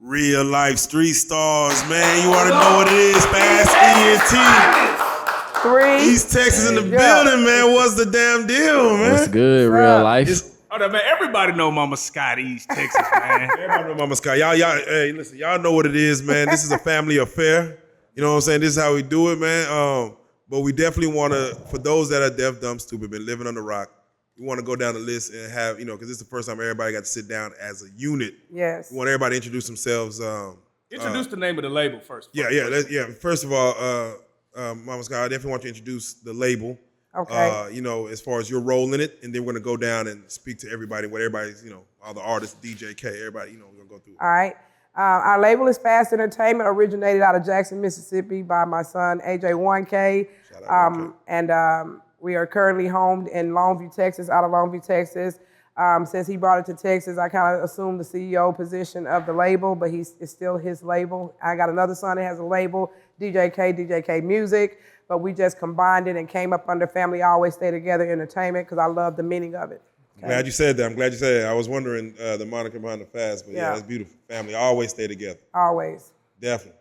Reallyfe Street Stars, man. You already know what it is. FAST Ent. East Texas in the building, man. What's the damn deal, man? What's good, Reallyfe? Man, everybody know Moma Scott, East Texas, man. Everybody know Moma Scott. Y'all, hey, listen, y'all know what it is, man. This is a family affair. You know what I'm saying? This is how we do it, man. But we definitely want to, for those that are deaf, dumb, stupid, been living on the rock, we want to go down the list and have, because this is the first time everybody got to sit down as a unit. Yes. We want everybody to introduce themselves. Introduce the name of the label first. First of all, Moma Scott, I definitely want you to introduce the label. Okay. As far as your role in it, and then we're gonna go down and speak to everybody, what everybody's, all the artists, DJ K, everybody, we're gonna go through it. All right. Our label is FAST Entertainment, originated out of Jackson, Mississippi by my son, AJ1K. Shout out And we are currently homed in Longview, Texas, out of Longview, Texas. Since he brought it to Texas, I kind of assumed the CEO position of the label, but it's still his label. I got another son that has a label, DJ K Music, but we just combined it and came up under Family Always Stay Together Entertainment because I love the meaning of it. Okay? I'm glad you said that. I was wondering the moniker behind the FAST, but yeah, that's beautiful. Family always stay together. Always. Definitely.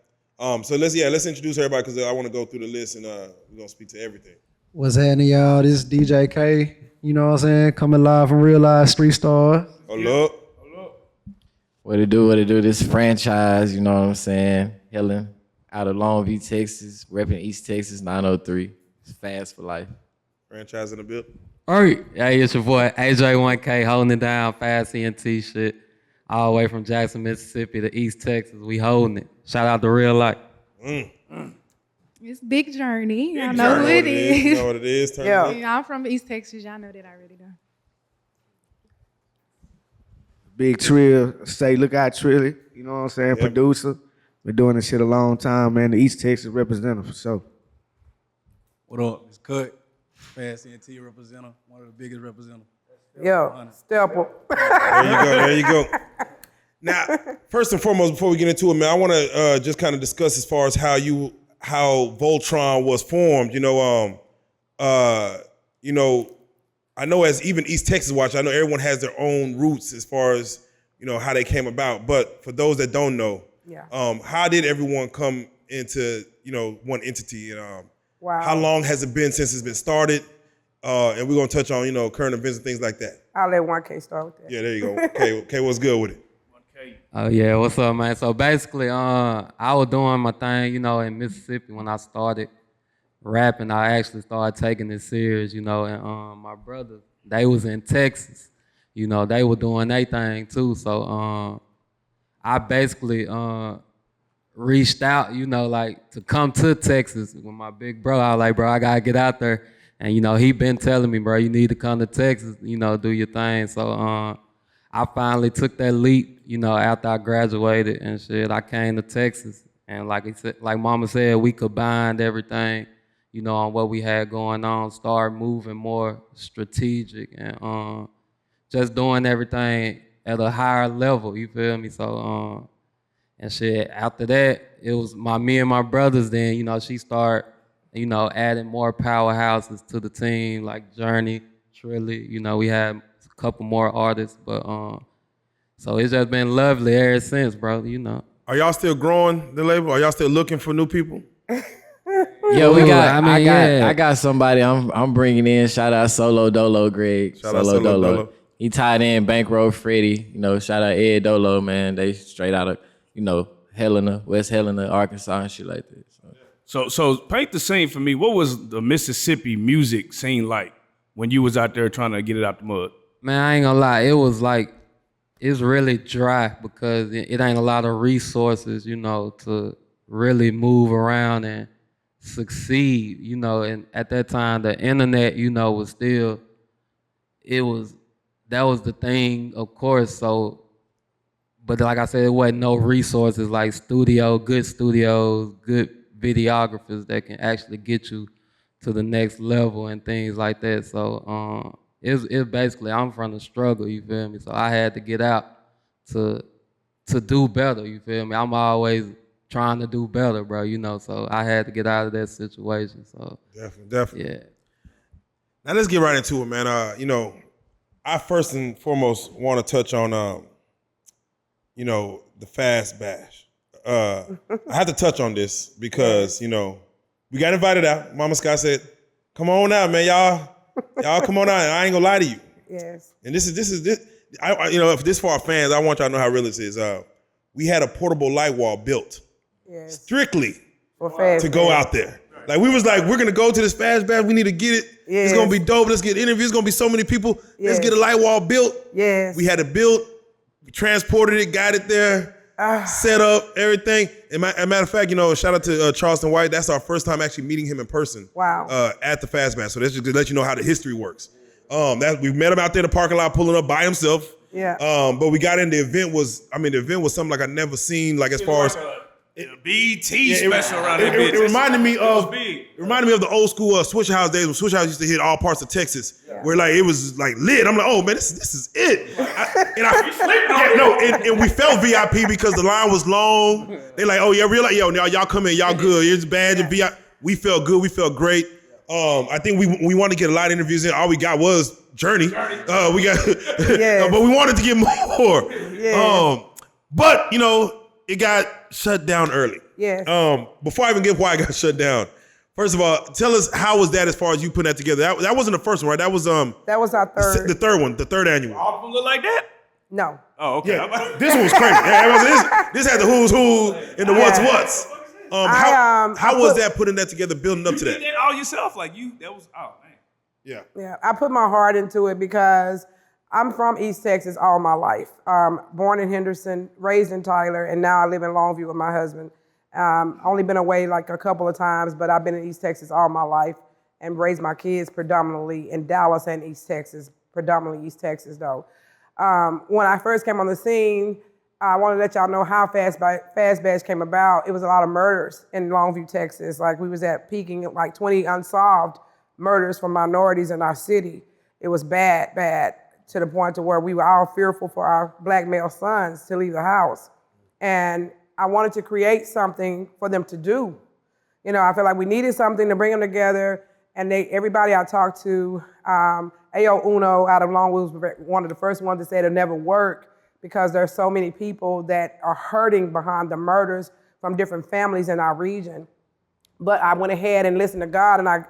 So let's introduce everybody because I want to go through the list and we're gonna speak to everything. What's happening, y'all? This is DJ K. You know what I'm saying? Coming live from Reallyfe Street Stars. Hold up. What it do? This franchise, you know what I'm saying? Helen out of Longview, Texas, repping East Texas 903. It's fast for life. Franchise in the build. All right. Hey, it's your boy AJ1K holding it down, FAST Ent shit. All the way from Jackson, Mississippi to East Texas. We holding it. Shout out to Reallyfe. It's Big Journey. Y'all know who it is. You know what it is. Turn it up. I'm from East Texas. Y'all know that already, though. Big Trill, say look out Trilly, you know what I'm saying, producer. Been doing this shit a long time, man. The East Texas representative for sure. What up? It's Cut, FAST Ent representative, one of the biggest representatives. Yo, Stepple. There you go. Now, first and foremost, before we get into it, man, I want to just kind of discuss as far as how Voltron was formed. I know as even East Texas Watch, I know everyone has their own roots as far as how they came about. But for those that don't know, how did everyone come into one entity? And Wow. how long has it been since it's been started? And we're gonna touch on current events and things like that. I'll let 1K start with that. Yeah, there you go. K, what's good with it? Oh, yeah. What's up, man? So basically, I was doing my thing, in Mississippi when I started rapping. I actually started taking it serious, and my brothers, they was in Texas. They were doing their thing too. So I basically reached out, to come to Texas with my big bro. I was like, bro, I gotta get out there. And he been telling me, bro, you need to come to Texas, do your thing. So I finally took that leap, after I graduated and shit. I came to Texas, and like Mama said, we combined everything, on what we had going on, started moving more strategic and just doing everything at a higher level, you feel me? So and shit, after that, it was me and my brothers then, she started, adding more powerhouses to the team, like Journey, Trilly, we had a couple more artists, but so it's just been lovely ever since, bro, Are y'all still growing the label? Are y'all still looking for new people? Yeah, I got somebody I'm bringing in. Shout out Solo Dolo Greg. Shout out Solo Dolo. He tied in Bankroll Freddy. Shout out Ed Dolo, man. They straight out of, Helena, West Helena, Arkansas and shit like that. So paint the scene for me. What was the Mississippi music scene like when you was out there trying to get it out the mud? Man, I ain't gonna lie. It was like, it's really dry because it ain't a lot of resources, to really move around and succeed, and at that time the internet, was still, that was the thing, of course. So, but like I said, it wasn't no resources like good studios, good videographers that can actually get you to the next level and things like that. So it's basically, I'm from the struggle, you feel me? So I had to get out to do better, you feel me? I'm always trying to do better, bro, so I had to get out of that situation. So Definitely. Yeah. Now let's get right into it, man. I first and foremost want to touch on, the Fast Bash. I have to touch on this because, you know, we got invited out. Mama Scott said, come on out, man, y'all come on out. I ain't gonna lie to you. Yes. And this is you know, if this for our fans, I want y'all to know how real this is. We had a portable light wall built strictly to go out there. Like we was like, we're gonna go to this Fast Bash. We need to get it. It's gonna be dope. Let's get interviews. It's gonna be so many people. Let's get a light wall built. Yes. We had it built. We transported it, got it there, set up everything. And matter of fact, you know, shout out to Charleston White. That's our first time actually meeting him in person. Wow. At the Fast Bash. So that's just to let you know how the history works. We met him out there in the parking lot, pulling up by himself. Yeah. But we got in. The event was something like I never seen. Like as far as BT special around that it bitch. reminded me of big. it reminded me of the old school Swisher House days when Swisher House used to hit all parts of Texas, where like it was like lit. I'm like, oh man, this is it. And we felt VIP because the line was long. They like, oh yeah, real yo, y'all come in, y'all good. Here's a badge and VIP. We felt good. We felt great. I think we wanted to get a lot of interviews in. All we got was Journey. But we wanted to get more. But you know, it got shut down early. Yes. Before I even get why it got shut down, first of all, tell us how was that as far as you putting that together? That wasn't the first one, right? That was our third. The third one, the third annual. All of them look like that? No. Oh, okay. Yeah. This one was crazy. This had the who's who and the what's. How was that putting that together, building up to You that? did that all yourself? Like that was, oh man. Yeah. I put my heart into it because I'm from East Texas all my life. Born in Henderson, raised in Tyler, and now I live in Longview with my husband. Only been away like a couple of times, but I've been in East Texas all my life and raised my kids predominantly in Dallas and East Texas, predominantly East Texas though. When I first came on the scene, I want to let y'all know how Fast Bash came about. It was a lot of murders in Longview, Texas. Like we was at peaking at like 20 unsolved murders from minorities in our city. It was bad, to the point to where we were all fearful for our black male sons to leave the house. And I wanted to create something for them to do. You know, I feel like we needed something to bring them together. And everybody I talked to, Ayo Uno out of Longview was one of the first ones to say it'll never work because there's so many people that are hurting behind the murders from different families in our region. But I went ahead and listened to God, and I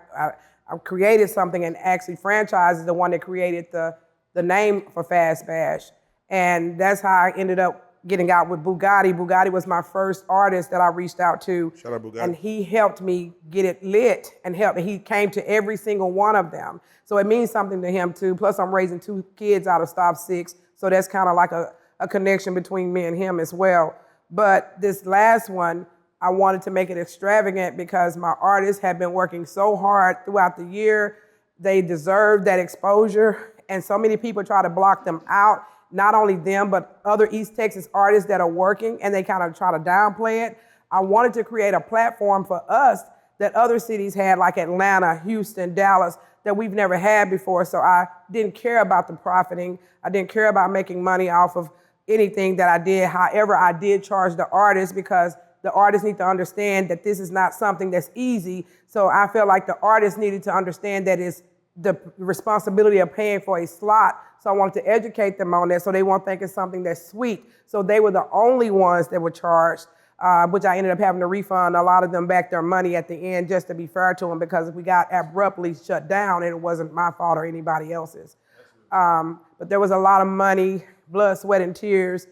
created something, and actually Franchise is the one that created the name for Fast Bash. And that's how I ended up getting out with Bugatti. Bugatti was my first artist that I reached out to. Shout out Bugatti. And he helped me get it lit and he came to every single one of them. So it means something to him too. Plus I'm raising 2 kids out of Stop 6. So that's kind of like a connection between me and him as well. But this last one, I wanted to make it extravagant because my artists have been working so hard throughout the year. They deserve that exposure. And so many people try to block them out. Not only them, but other East Texas artists that are working, and they kind of try to downplay it. I wanted to create a platform for us that other cities had, like Atlanta, Houston, Dallas, that we've never had before. So I didn't care about the profiting. I didn't care about making money off of anything that I did. However, I did charge the artists because the artists need to understand that this is not something that's easy. So I felt like the artists needed to understand that it's the responsibility of paying for a slot. So I wanted to educate them on that so they won't think it's something that's sweet. So they were the only ones that were charged, which I ended up having to refund a lot of them back their money at the end just to be fair to them because we got abruptly shut down and it wasn't my fault or anybody else's. But there was a lot of money, blood, sweat, and tears.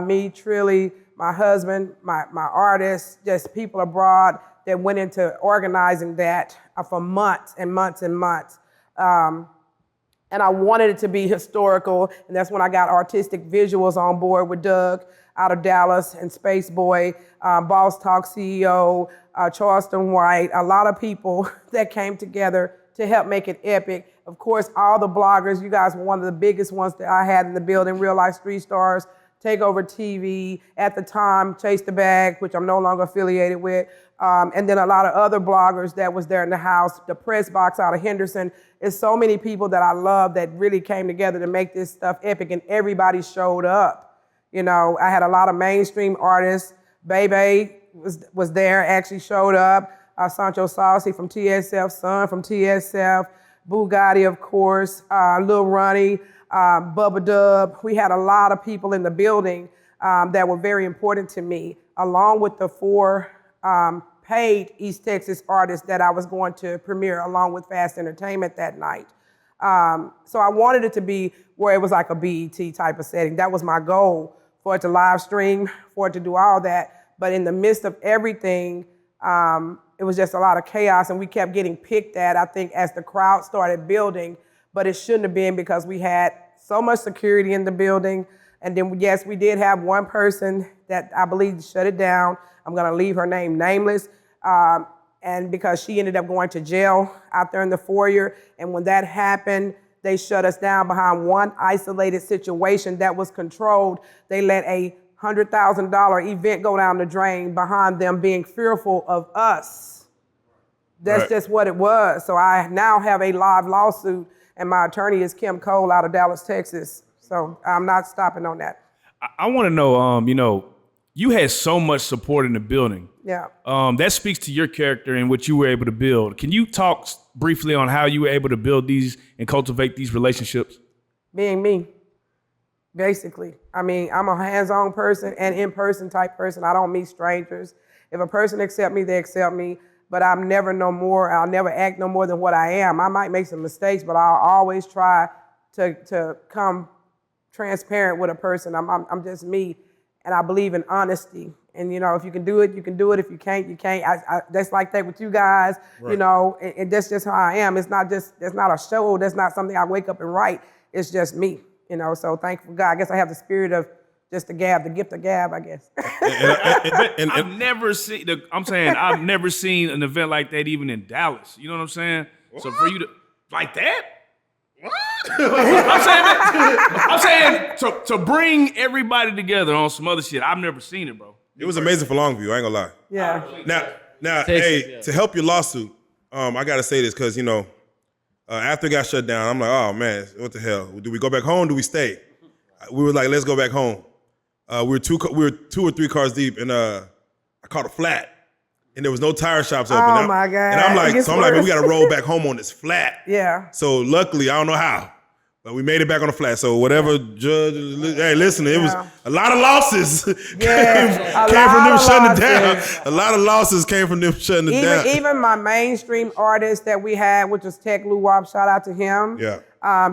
Me, Trilly, my husband, my artists, just people abroad that went into organizing that for months and months and months. And I wanted it to be historical, and that's when I got artistic visuals on board with Doug out of Dallas and Space Boy, Boss Talk CEO, Charleston White, a lot of people that came together to help make it epic. Of course, all the bloggers, you guys were one of the biggest ones that I had in the building, Reallyfe Street Stars, Takeover TV, at the time, Chase the Bag, which I'm no longer affiliated with, and then a lot of other bloggers that was there in the house, the Press Box out of Henderson. There's so many people that I love that really came together to make this stuff epic, and everybody showed up. You know, I had a lot of mainstream artists. Bebe was there, actually showed up. Sancho Saucy from TSF, Son from TSF, Bugatti, of course, Lil Ronnie, Bubba Dub. We had a lot of people in the building that were very important to me, along with the 4 paid East Texas artists that I was going to premiere along with Fast Entertainment that night. So I wanted it to be where it was like a BET type of setting. That was my goal, for it to live stream, for it to do all that. But in the midst of everything, it was just a lot of chaos, and we kept getting picked at, I think, as the crowd started building. But it shouldn't have been, because we had so much security in the building. And then, yes, we did have one person that I believe shut it down. I'm gonna leave her name nameless. And because she ended up going to jail out there in the foyer. And when that happened, they shut us down behind one isolated situation that was controlled. They let a $100,000 event go down the drain behind them being fearful of us. That's just what it was. So I now have a live lawsuit, and my attorney is Kim Cole out of Dallas, Texas. So I'm not stopping on that. I want to know, you had so much support in the building. Yeah. That speaks to your character and what you were able to build. Can you talk briefly on how you were able to build these and cultivate these relationships? Being me, basically. I mean, I'm a hands-on person and in-person type person. I don't meet strangers. If a person accepts me, they accept me. But I'll never act no more than what I am. I might make some mistakes, but I'll always try to come transparent with a person. I'm just me, and I believe in honesty. And if you can do it, you can do it. If you can't, you can't. That's like that with you guys. Right. And that's just how I am. That's not a show. That's not something I wake up and write. It's just me. So thankful God. I guess I have the spirit of just the gift of gab, I guess. And I've never seen an event like that even in Dallas. You know what I'm saying? What? So for you to like that? What? I'm saying to bring everybody together on some other shit. I've never seen it, bro. it was amazing for Longview. I ain't gonna lie. Yeah. Now, hey, to help your lawsuit, I gotta say this because after it got shut down, I'm like, oh man, what the hell? Do we go back home? Do we stay? We were like, let's go back home. We were 2 or 3 cars deep, and I caught a flat, and there was no tire shops open. Oh my God! And I'm like, man, we gotta roll back home on this flat. Yeah. So luckily, I don't know how, but we made it back on the flat. So whatever judge, hey, listen, it was a lot of losses. came from them shutting it down. A lot of losses came from them shutting it down. Even my mainstream artist that we had, which was Tech Luwop, shout out to him. Yeah.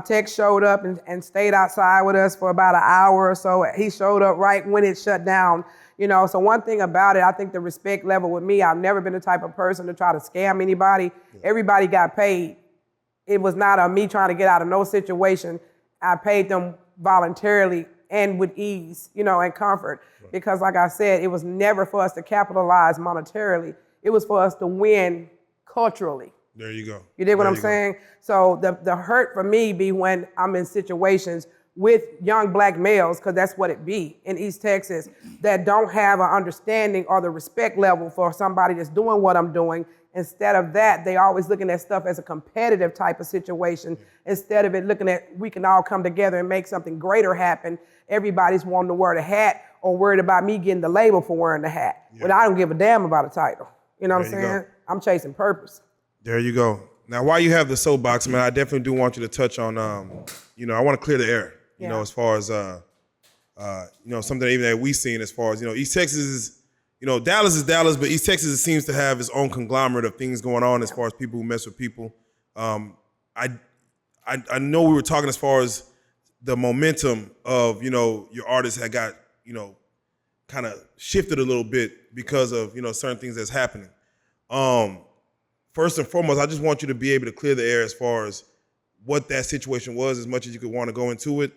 Tech showed up and stayed outside with us for about an hour or so. He showed up right when it shut down. So one thing about it, I think the respect level with me, I've never been the type of person to try to scam anybody. Yeah. Everybody got paid. It was not me trying to get out of no situation. I paid them voluntarily and with ease, and comfort. Right. Because like I said, it was never for us to capitalize monetarily. It was for us to win culturally. There you go. You dig what I'm saying? So the hurt for me be when I'm in situations with young black males, because that's what it be in East Texas, that don't have an understanding or the respect level for somebody that's doing what I'm doing. Instead of that, they always looking at stuff as a competitive type of situation. Instead of it looking at we can all come together and make something greater happen. Everybody's wanting to wear the hat or worried about me getting the label for wearing the hat. Yeah. But I don't give a damn about a title. You know what I'm saying? I'm chasing purpose. There you go. Now, while you have the soapbox, man, I definitely do want you to touch on, I want to clear the air, as far as, something even that we've seen as far as, East Texas is, Dallas is Dallas, but East Texas seems to have its own conglomerate of things going on as far as people who mess with people. I know we were talking as far as the momentum of, your artists had got, kind of shifted a little bit because of, certain things that's happening. First and foremost, I just want you to be able to clear the air as far as what that situation was, as much as you could want to go into it.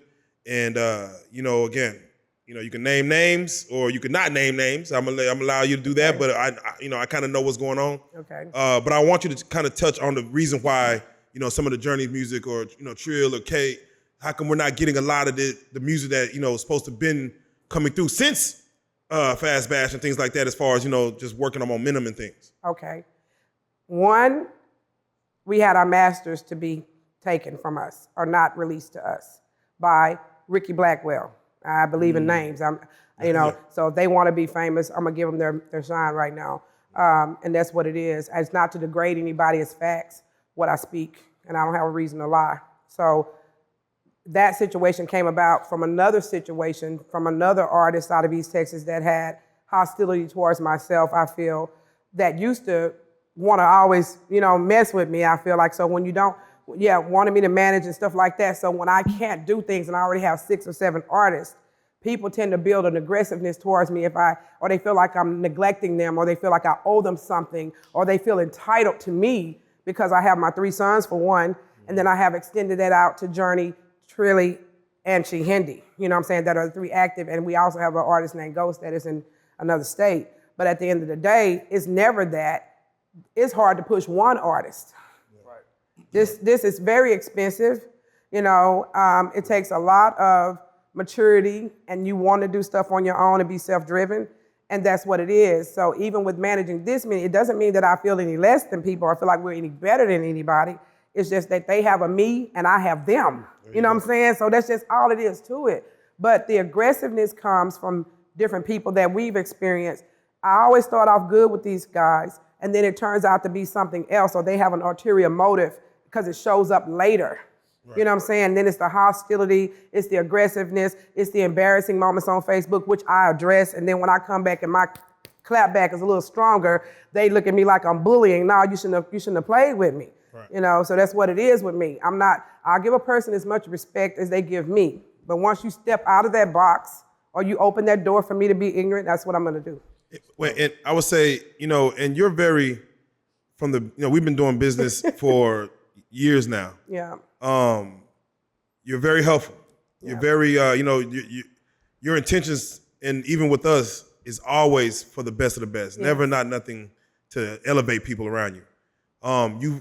And, again, you can name names or you can not name names. I'm allow you to do that, but I kind of know what's going on. Okay. But I want you to kind of touch on the reason why, some of the Journey music or, Trill or Kate, how come we're not getting a lot of the music that, is supposed to have been coming through since Fast Bash and things like that, as far as, just working on momentum and things. Okay. One, we had our masters to be taken from us or not released to us by Ricky Blackwell. I believe in names. So if they want to be famous, I'm gonna give them their shine right now. And that's what it is. It's not to degrade anybody, it's facts, what I speak, and I don't have a reason to lie. So that situation came about from another situation, from another artist out of East Texas that had hostility towards myself, I feel, that used to want to always, mess with me, I feel like. So when you don't, wanted me to manage and stuff like that. So when I can't do things and I already have 6 or 7 artists, people tend to build an aggressiveness towards me or they feel like I'm neglecting them, or they feel like I owe them something, or they feel entitled to me because I have my 3 sons for one, and then I have extended that out to Journey, Trilly, and Shihindi, that are the 3 active, and we also have an artist named Ghost that is in another state. But at the end of the day, it's never that. It's hard to push one artist. Right. This is very expensive. It takes a lot of maturity, and you want to do stuff on your own and be self-driven, and that's what it is. So even with managing this many, it doesn't mean that I feel any less than people or feel like we're any better than anybody. It's just that they have a me and I have them. You know what I'm saying? So that's just all it is to it. But the aggressiveness comes from different people that we've experienced. I always start off good with these guys, and then it turns out to be something else, or they have an ulterior motive because it shows up later. Right. You know what I'm saying? Then it's the hostility, it's the aggressiveness, it's the embarrassing moments on Facebook, which I address. And then when I come back and my clap back is a little stronger, they look at me like I'm bullying. No, you shouldn't have played with me. Right. So that's what it is with me. I'll give a person as much respect as they give me. But once you step out of that box or you open that door for me to be ignorant, that's what I'm going to do. Well, and I would say, and you're very, we've been doing business for years now. Yeah. You're very helpful. You're very, your intentions, and even with us, is always for the best of the best. Yes. Never not nothing to elevate people around you.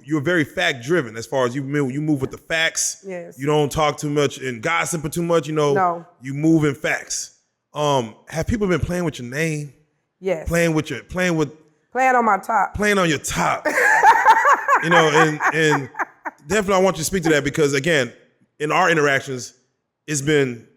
You're very fact driven as far as you move with the facts. Yes. You don't talk too much and gossip too much. No. You move in facts. Have people been playing with your name? Yes. Playing on my top. Playing on your top. and definitely I want you to speak to that, because again, in our interactions, it's been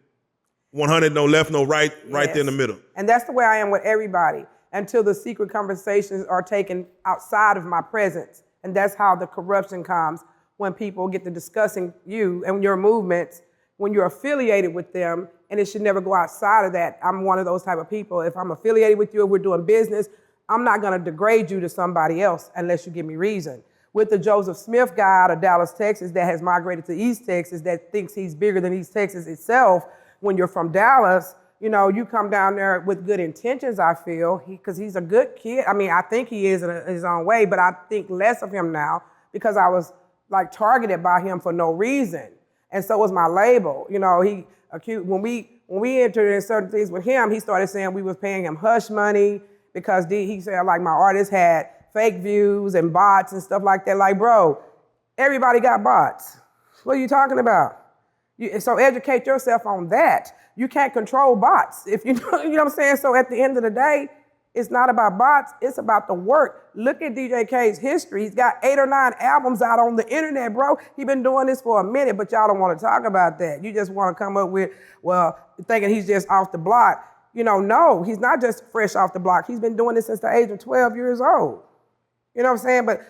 100, no left, no right, right there in the middle. And that's the way I am with everybody until the secret conversations are taken outside of my presence. And that's how the corruption comes, when people get to discussing you and your movements, when you're affiliated with them, and it should never go outside of that. I'm one of those type of people. If I'm affiliated with you, if we're doing business, I'm not gonna degrade you to somebody else unless you give me reason. With the Joseph Smith guy out of Dallas, Texas, that has migrated to East Texas, that thinks he's bigger than East Texas itself, when you're from Dallas, you come down there with good intentions, I feel, because he's a good kid. I mean, I think he is in his own way, but I think less of him now because I was targeted by him for no reason. And so was my label. He accused, when we entered in certain things with him, he started saying we was paying him hush money because he said my artists had fake views and bots and stuff like that. Bro, everybody got bots. What are you talking about? So educate yourself on that. You can't control bots. If you know what I'm saying? So at the end of the day, it's not about bots, it's about the work. Look at DJ K's history. He's got 8 or 9 albums out on the internet, bro. He's been doing this for a minute, but y'all don't want to talk about that. You just want to come up with, thinking he's just off the block. No, he's not just fresh off the block. He's been doing this since the age of 12 years old. You know what I'm saying? But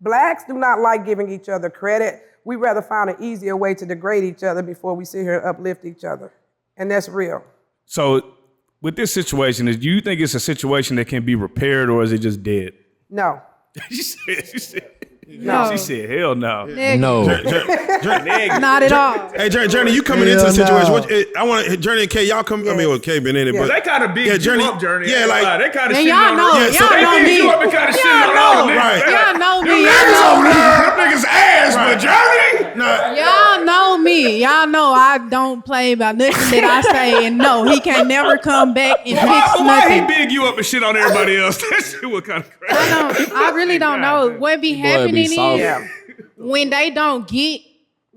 blacks do not like giving each other credit. We rather find an easier way to degrade each other before we sit here and uplift each other. And that's real. So with this situation, do you think it's a situation that can be repaired, or is it just dead? No. She said, No. She said, hell no. No. Not at all. Hey, Journey, you coming into the situation. I want Journey and K, y'all come. I mean, K been in it, but They kind of beat Journey, you up, Journey. Yeah, they kind of Man, shitting y'all on know, her. Yeah, so y'all they know beat me. you up and kind of shitting on all the niggas. Y'all know me. Them niggas ass, but Journey. Y'all know me. Y'all know I don't play about nothing that I say, and no, he can never come back and fix Why he nothing. big you up and shit on everybody else? That shit was kind of crazy. I really don't know. What be happening soft. is when they don't get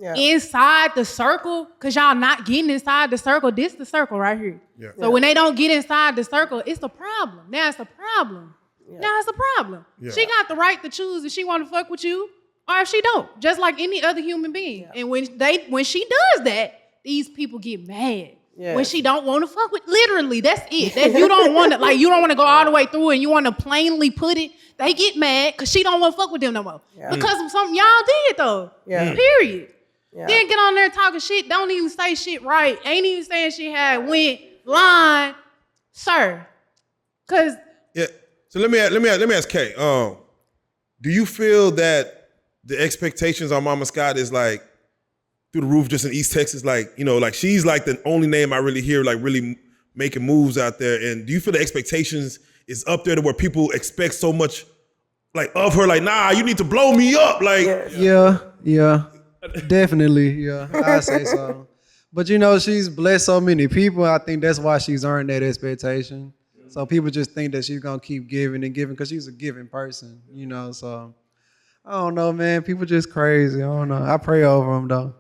inside the circle, because y'all not getting inside the circle, this the circle right here. Yeah. So when they don't get inside the circle, it's a problem. Now it's a problem. Now it's a problem. Yeah. She got the right to choose if she want to fuck with you or if she don't, just like any other human being. And when she does that, these people get mad. Yeah. When she don't want to fuck with, literally, that's it. That you don't want to, you don't want to go all the way through and you want to plainly put it, they get mad because she don't want to fuck with them no more. Yeah. Because of something y'all did though. Yeah. Period. Yeah. Then get on there talking shit. Don't even say shit right. Ain't even saying she had went line, sir. Cause Yeah. So let me ask Kay. Do you feel that the expectations on Mama Scott is like through the roof just in East Texas? Like, you know, like she's like the only name I really hear like really making moves out there. And do you feel the expectations is up there to where people expect so much like of her? Like, nah, you need to blow me up. Like, Yeah, definitely. Yeah, I say so. But you know, she's blessed so many people. I think that's why she's earned that expectation. So people just think that she's gonna keep giving and giving because she's a giving person. You know, so I don't know, man. People just crazy. I don't know. I pray over them though.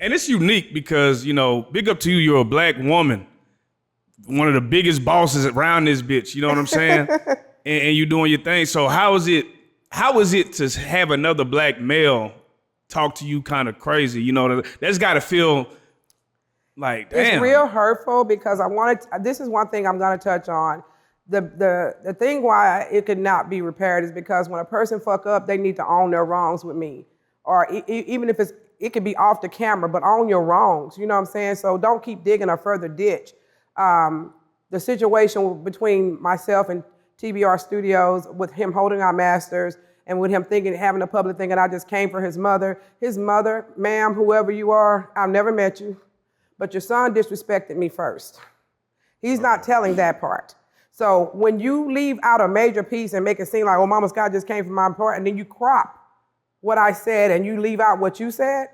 And it's unique because, you know, big up to you, you're a black woman, one of the biggest bosses around this bitch, you know what I'm saying? and you doing your thing. So how is it to have another black male talk to you kind of crazy? You know, that's got to feel like, damn. It's real hurtful because this is one thing I'm going to touch on. The thing why it could not be repaired is because when a person fuck up, they need to own their wrongs with me. Or even if it could be off the camera, but own your wrongs. You know what I'm saying? So don't keep digging a further ditch. The situation between myself and TBR Studios with him holding our masters and with him having a public thinking I just came for his mother. His mother, ma'am, whoever you are, I've never met you, but your son disrespected me first. He's not telling that part. So when you leave out a major piece and make it seem like, oh, Mama Scott just came for my part, and then you crop what I said and you leave out what you said,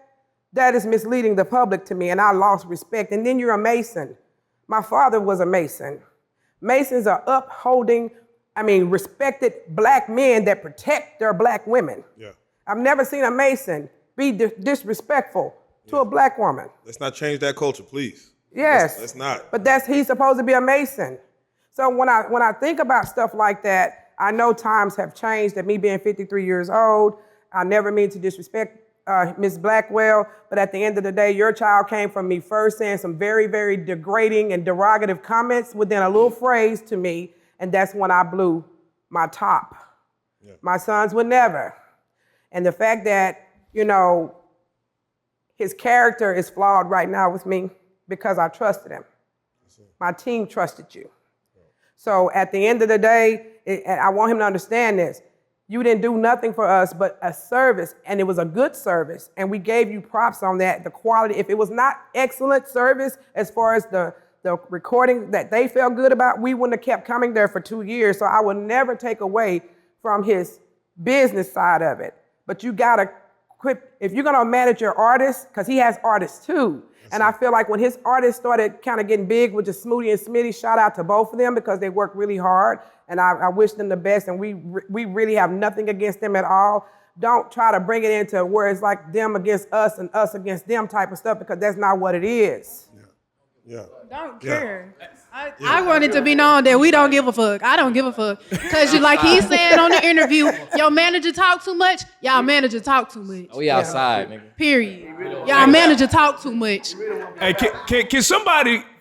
that is misleading the public to me, and I lost respect. And then you're a Mason. My father was a Mason. Masons are respected black men that protect their black women. Yeah. I've never seen a Mason be disrespectful to a black woman. Let's not change that culture, please. Yes. Let's not. But he's supposed to be a Mason. So when I think about stuff like that, I know times have changed. At me being 53 years old, I never mean to disrespect Ms. Blackwell, but at the end of the day, your child came from me first saying some very, very degrading and derogative comments within a little phrase to me, and that's when I blew my top. Yeah. My sons would never. And the fact that, you know, his character is flawed right now with me because I trusted him. My team trusted you. So at the end of the day, and I want him to understand this, you didn't do nothing for us but a service, and it was a good service, and we gave you props on that, the quality. If it was not excellent service as far as the recording that they felt good about, we wouldn't have kept coming there for 2 years. So I would never take away from his business side of it. But you gotta quit, if you're gonna manage your artists, because he has artists too. And I feel like when his artists started kind of getting big with just Smoothie and Smitty, shout out to both of them because they work really hard, and I wish them the best, and we really have nothing against them at all. Don't try to bring it into where it's like them against us and us against them type of stuff, because that's not what it is. Yeah. Don't care. I want it to be known that we don't give a fuck. I don't give a fuck. Because like he said on the interview, your manager talk too much, y'all manager talk too much. We outside, nigga. Period. Y'all manager talk too much. Hey,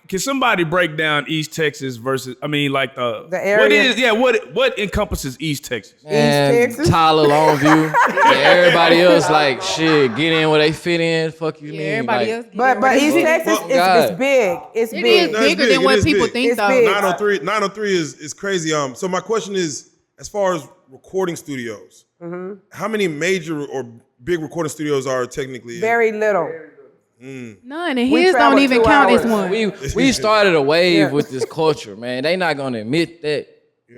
can somebody break down East Texas versus, like the area? What encompasses East Texas? Man, East Texas? Tyler, Longview. And everybody else like shit, get in where they fit in. Fuck you, mean? Everybody like, else. But East Texas is big. It's It big. is No, it's bigger big. than It what is people big. think, It's though. big. 903 is crazy. So my question is, as far as recording studios, how many major or big recording studios are technically? Very little. None, and We his don't traveled even 2 count as hours. one. we started a wave Yeah. with this culture, man. They not gonna admit that.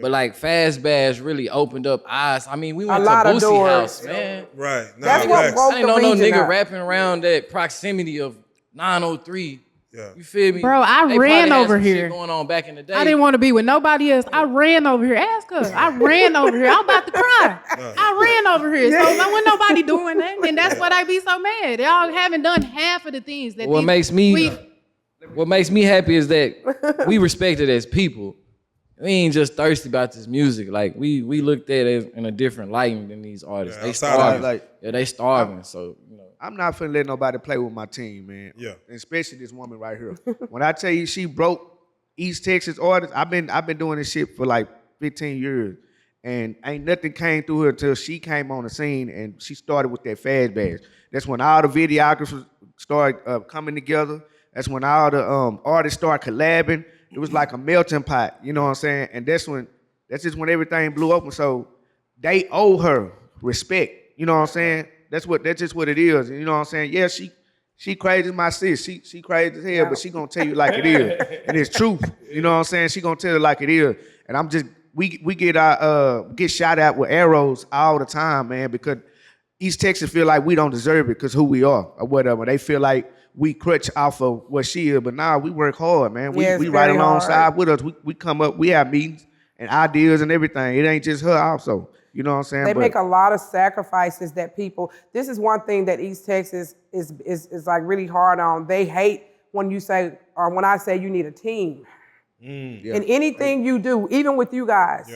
But like Fast Bash really opened up eyes. We went to lot of Boosie doors. House, man. Right. Nah, That's what facts. broke I ain't the know no region nigga up. rapping around that proximity of 903. Yeah. You feel me? Bro, I They ran probably had over some shit here. going on back in the day. I didn't want to be with nobody else. I ran over here. Ask her. I ran over here. I'm about to cry. I ran over here. So I wasn't nobody doing that. And that's why I be so mad. Y'all haven't done half of the things that What makes me happy is that we respect it as people. We ain't just thirsty about this music. Like we looked at it in a different light than these artists. Yeah, They outside of starving. like- They starving. So I'm not finna let nobody play with my team, man. Yeah. Especially this woman right here. When I tell you she broke East Texas artists, I've been doing this shit for like 15 years. And ain't nothing came through her until she came on the scene and she started with that Fast Badge. That's when all the videographers started coming together. That's when all the artists started collabing. It was like a melting pot, you know what I'm saying? And that's just when everything blew open. So they owe her respect, you know what I'm saying? That's just what it is, you know what I'm saying? Yeah, she crazy as my sis. She crazy as hell, but she gonna tell you like it is. And it's truth, you know what I'm saying? She gonna tell you like it is. And I'm just, we get shot at with arrows all the time, man, because East Texas feel like we don't deserve it because who we are or whatever. They feel like we crutch off of what she is, but nah, we work hard, man. We right alongside with us. We come up, we have meetings and ideas and everything. It ain't just her also. You know what I'm saying? They make a lot of sacrifices that people, this is one thing that East Texas is like really hard on. They hate when you say, or when I say you need a team. In anything you do, even with you guys,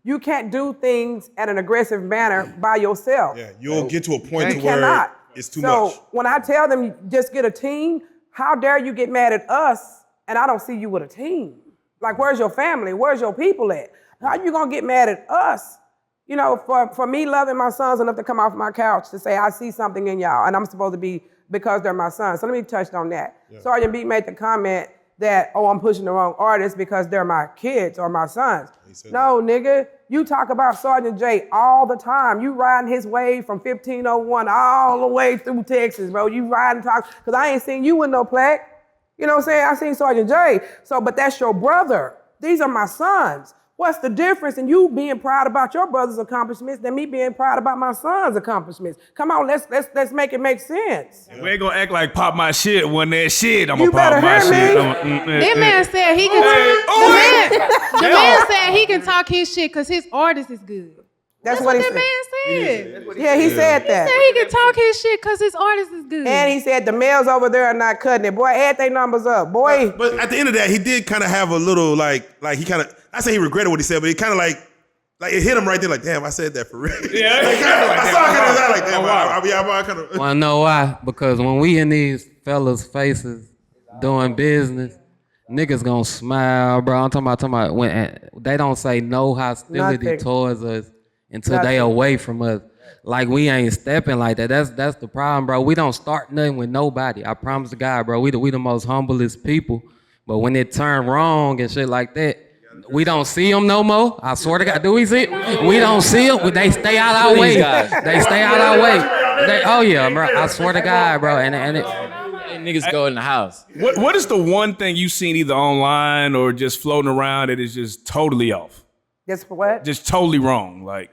you can't do things at an aggressive manner by yourself. Yeah, you'll get to a point You where cannot. it's too much. So when I tell them just get a team, how dare you get mad at us and I don't see you with a team? Like, where's your family? Where's your people at? How you gonna get mad at us? You know, for me loving my sons enough to come off my couch to say, I see something in y'all, and I'm supposed to be, because they're my sons. So let me touch on that. Sergeant B made the comment that, oh, I'm pushing the wrong artists because they're my kids or my sons. No, nigga, you talk about Sergeant J all the time. You riding his wave from 1501 all the way through Texas, bro. You riding, talk, because I ain't seen you with no plaque. You know what I'm saying? I seen Sergeant J. So, but that's your brother. These are my sons. What's the difference in you being proud about your brother's accomplishments than me being proud about my son's accomplishments? Come on, let's make it make sense. We ain't gonna act like pop my shit when that shit. I'm You gonna pop my better hear shit. me. That man said he can. The man said he can talk his shit because his artist is good. That's what he that said. man said. Yeah, he said that. He said he can talk his shit because his artist is good. And he said the males over there are not cutting it. Boy, add their numbers up. Boy. But at the end of that, he did kind of have a little like he kind of, I say he regretted what he said, but he kind of like it hit him right there, like, damn, I said that for real. Yeah. I saw it kind of like, damn, I kind of. Wanna know why? Because when we in these fellas' faces doing business, niggas gonna smile, bro. I'm talking about when they don't say no hostility Nothing. towards us until they away from us. Like we ain't stepping like that. That's the problem, bro. We don't start nothing with nobody. I promise to God, bro. We the most humblest people. But when it turn wrong and shit like that, we don't see them no more. I swear to God, do we see them? We don't see them. They stay out our way. They stay out our way. Oh yeah, bro. I swear to God, bro. And niggas go in the house. What is the one thing you've seen either online or just floating around that is just totally off? Just for what? Just totally wrong. Like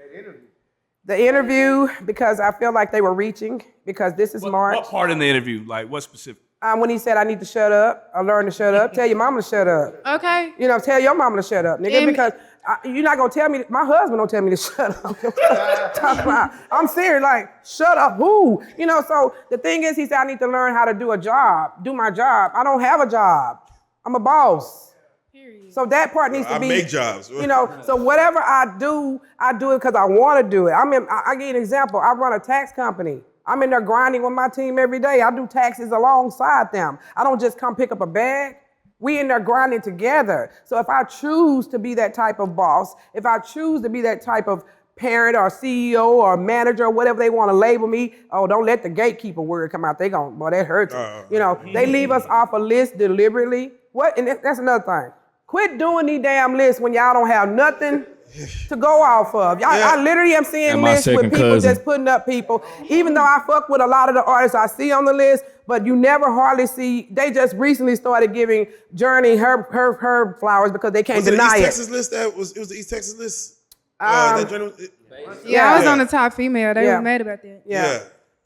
The interview, because I feel like they were reaching, because this is March. what part in the interview? Like what specific? When he said, I need to shut up, I learned to shut up, tell your mama to shut up. Okay. You know, tell your mama to shut up, nigga, because you're not gonna tell me, my husband don't tell me to shut up. Talk about, I'm serious, like, shut up, who? You know, so the thing is, he said, I need to learn how to do my job. I don't have a job. I'm a boss. Period. So that part needs to be. I make jobs. You know, so whatever I do it because I want to do it. I give you an example. I run a tax company. I'm in there grinding with my team every day. I do taxes alongside them. I don't just come pick up a bag. We in there grinding together. So if I choose to be that type of boss, if I choose to be that type of parent or CEO or manager or whatever they want to label me, oh, don't let the gatekeeper word come out. They gon', boy, that hurts. You know, they leave us off a list deliberately. What? And that's another thing. Quit doing these damn lists when y'all don't have nothing to go off of. I literally am seeing lists with people just putting up people. Even though I fuck with a lot of the artists I see on the list, but you never hardly see, they just recently started giving Journey her flowers because they can't deny it. East Texas list it was the East Texas list? I was on the top female. They were mad about that. Yeah.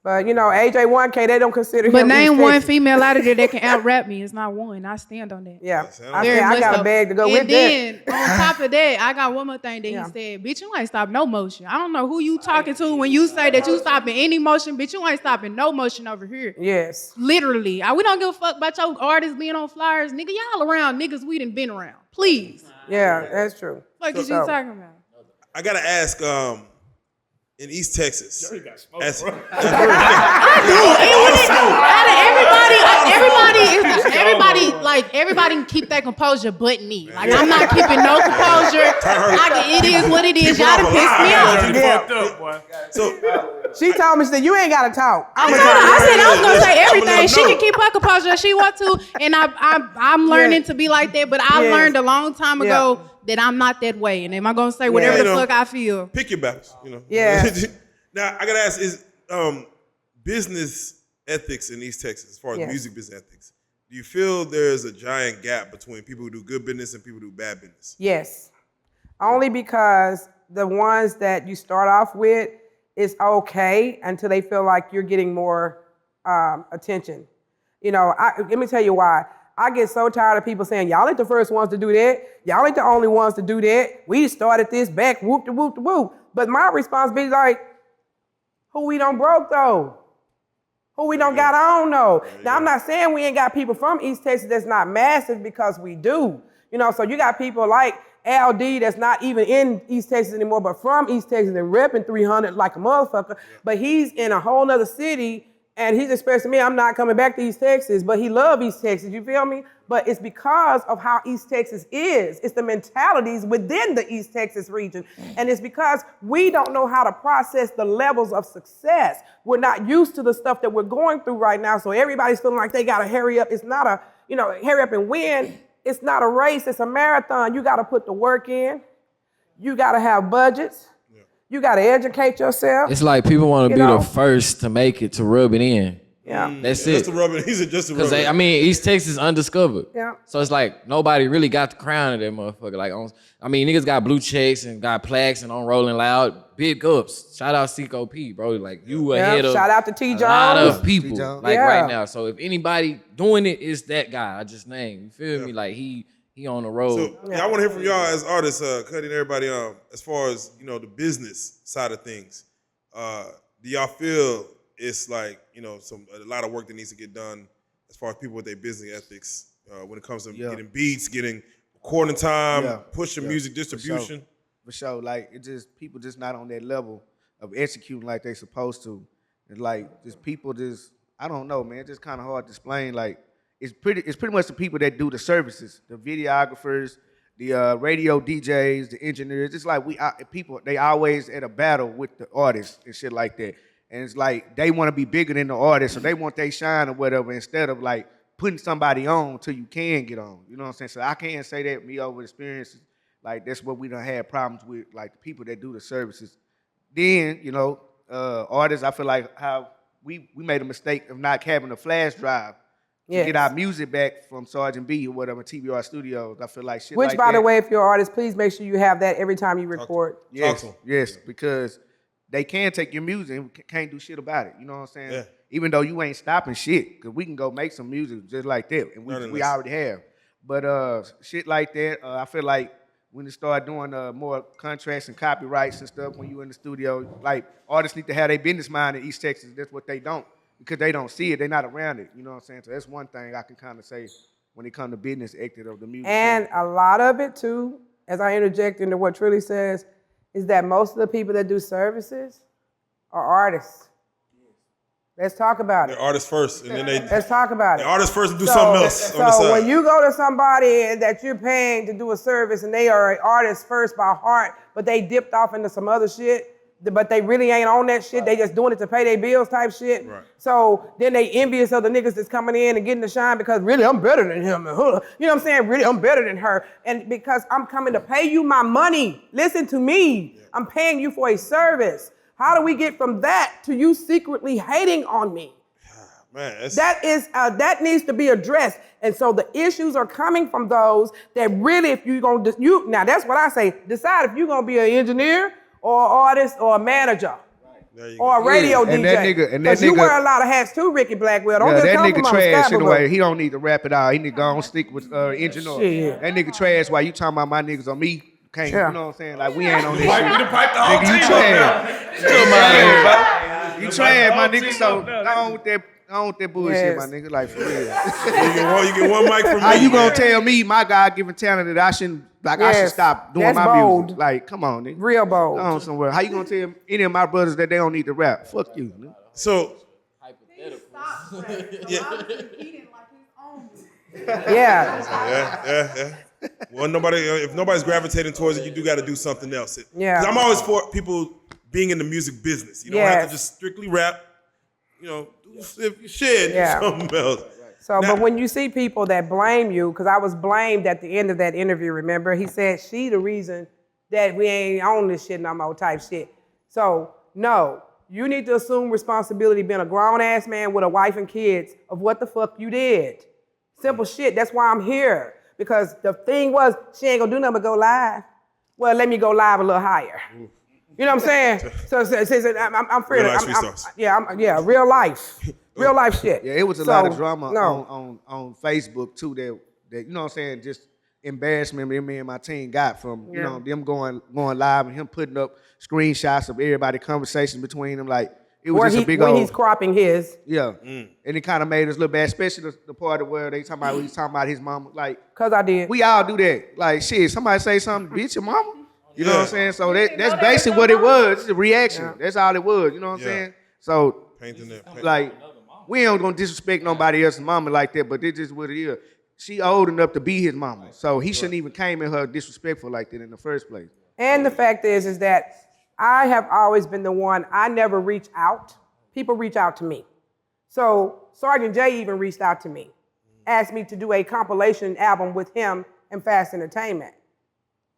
But you know, AJ1K, they don't consider him. But name East one Texas. female out of there that can out-rap me. It's not one. I stand on that. Yeah. Very I much got so. a bag to go and with then, that. on top of that, I got one more thing that he said. Bitch, you ain't stop no motion. I don't know who you talking to when you say that you stopping any motion. Bitch, you ain't stopping no motion over here. Yes. Literally. We don't give a fuck about your artists being on flyers. Nigga, y'all around niggas we done been around. Please. Yeah, that's true. What is you talking about? I gotta ask, in East Texas. Everybody can keep that composure but me. Like, I'm not keeping no composure. It is what it is. Keep it Y'all done up pissed me alive. off. Yeah. Fucked up, boy. So She told me, she said, you ain't got to talk. I said I was gonna say everything. She know. can keep her composure if she want to, and I'm learning to be like that. But I Yes. learned a long time ago that I'm not that way. And am I gonna say whatever you the know. fuck I feel? pick your battles, you know. Yeah. Now I gotta ask: is business ethics in East Texas, as far as Yes. music business ethics, do you feel there's a giant gap between people who do good business and people who do bad business? Yes. Only because the ones that you start off with is okay until they feel like you're getting more attention. You know, let me tell you why. I get so tired of people saying, y'all ain't the first ones to do that. Y'all ain't the only ones to do that. We started this back, whoop de whoop de whoop. But my responsibility is like, who we done broke though? Who we don't got on though? Now I'm not saying we ain't got people from East Texas that's not massive, because we do. You know, so you got people like Al D that's not even in East Texas anymore, but from East Texas and repping 300 like a motherfucker. But he's in a whole nother city and he's expressing to me, I'm not coming back to East Texas, but he love East Texas, you feel me? But it's because of how East Texas is. It's the mentalities within the East Texas region. And it's because we don't know how to process the levels of success. We're not used to the stuff that we're going through right now. So everybody's feeling like they gotta hurry up. It's not a, hurry up and win. It's not a race, it's a marathon. You gotta put the work in. You gotta have budgets. You gotta educate yourself. It's like people want to You be know? the first to make it, to rub it in. Yeah. That's Just it. to rub it. He said just to rub Because it. East Texas is undiscovered. Yeah. So it's like nobody really got the crown of that motherfucker. Like, niggas got blue checks and got plaques and on Rolling Loud. Big ups. Shout out COP, bro. Like, you ahead of Shout out to T. a lot Jones. of people, Jones. like Yeah. right now. So if anybody doing it, it's that guy I just named. You feel me? Like he on the road. So I want to hear from y'all as artists, Cuddy and everybody. As far as the business side of things, do y'all feel it's like a lot of work that needs to get done as far as people with their business ethics when it comes to getting beats, getting recording time, pushing music distribution? For sure. Like, people just not on that level of executing like they supposed to. And like, just people I don't know, man. It's just kind of hard to explain. Like, it's pretty much the people that do the services, the videographers, the radio DJs, the engineers. It's like they always at a battle with the artists and shit like that. And it's like they want to be bigger than the artist, so they want they shine or whatever, instead of like putting somebody on till you can get on. You know what I'm saying? So I can't say that me over experiences. Like, that's what we done had problems with, like the people that do the services. Then, artists, I feel like how we made a mistake of not having a flash drive to get our music back from Sergeant B or whatever, TBR Studios. I feel like shit Which, like by that. the way, if you're an artist, please make sure you have that every time you record. Yes, because they can take your music and can't do shit about it. You know what I'm saying? Yeah. Even though you ain't stopping shit, because we can go make some music just like that, and we already have. But shit like that, I feel like when they start doing more contracts and copyrights and stuff when you in the studio, like, artists need to have their business mind in East Texas. That's what they don't, because they don't see it. They're not around it. You know what I'm saying? So that's one thing I can kind of say when it comes to business ethics of the music. And a lot of it, too, as I interject into what Trilly says, is that most of the people that do services are artists. Let's talk about it. They're artists first, and then Let's talk about it. they're artists first and do something else on the So side. when you go to somebody that you're paying to do a service and they are an artist first by heart, but they dipped off into some other shit, but they really ain't on that shit, they just doing it to pay their bills type shit. Right. So then they envious of the niggas that's coming in and getting the shine because really I'm better than him. You know what I'm saying? Really I'm better than her. And because I'm coming to pay you my money. Listen to me. I'm paying you for a service. How do we get from that to you secretly hating on me? Man, That needs to be addressed. And so the issues are coming from those that really, if you're going to, now that's what I say, decide if you're going to be an engineer or an artist or a manager or a radio DJ. And that nigga, Because you wear a lot of hats too, Ricky Blackwell. Don't just that come nigga from trash Scott, anyway. He don't need to rap it out. He need to go on stick with engineer. Shit. That nigga trash. Why you talking about my niggas on me? Can't, Yeah. you know what I'm saying? Like, we ain't on this Pipe shit. the pipe the whole Nigga, you team trash. You trash, my nigga. So up. go on with that bullshit, Yes. my nigga. Like, for real. you get one mic from me. How you gonna man. tell me my God-given talent that I shouldn't, I should Yes. stop doing That's my bold. music? Like, come on, nigga. Real bold. Go on somewhere. How you gonna tell any of my brothers that they don't need to rap? Fuck you, nigga. So Yeah. yeah. Well, if nobody's gravitating towards it, you do got to do something else. Yeah. 'Cause I'm always for people being in the music business. You don't have Yes. to just strictly rap. You know, if you shit, Yeah. do something else. So, Now- but when you see people that blame you, because I was blamed at the end of that interview, remember? He said, she the reason that we ain't on this shit no more type shit. So, no, you need to assume responsibility being a grown-ass man with a wife and kids of what the fuck you did. Simple shit. That's why I'm here. Because the thing was, she ain't gonna do nothing but go live. Well, let me go live a little higher. You know what I'm saying? So I'm free. Real life street stars. Yeah, real life. Real life shit. Yeah, it was a lot of drama on Facebook too that you know what I'm saying, just embarrassment me and my team got from you know them going live and him putting up screenshots of everybody conversations between them, like it was just a big when old he's cropping his. yeah. And it kind of made us look bad, especially the part of where he's talking about his mama. Like, Cause I did. we all do that. Like, shit, somebody say something, bitch, your mama. You know what I'm saying? So that's basically what it was. It's a reaction. Yeah. That's all it was. You know what I'm saying? So, Painting that. like, we ain't gonna disrespect nobody else's mama like that, but this is what it is. She old enough to be his mama, so he shouldn't even came at her disrespectful like that in the first place. And the fact is that I have always been the one, I never reach out. People reach out to me. So Sergeant J even reached out to me, asked me to do a compilation album with him and Fast Entertainment.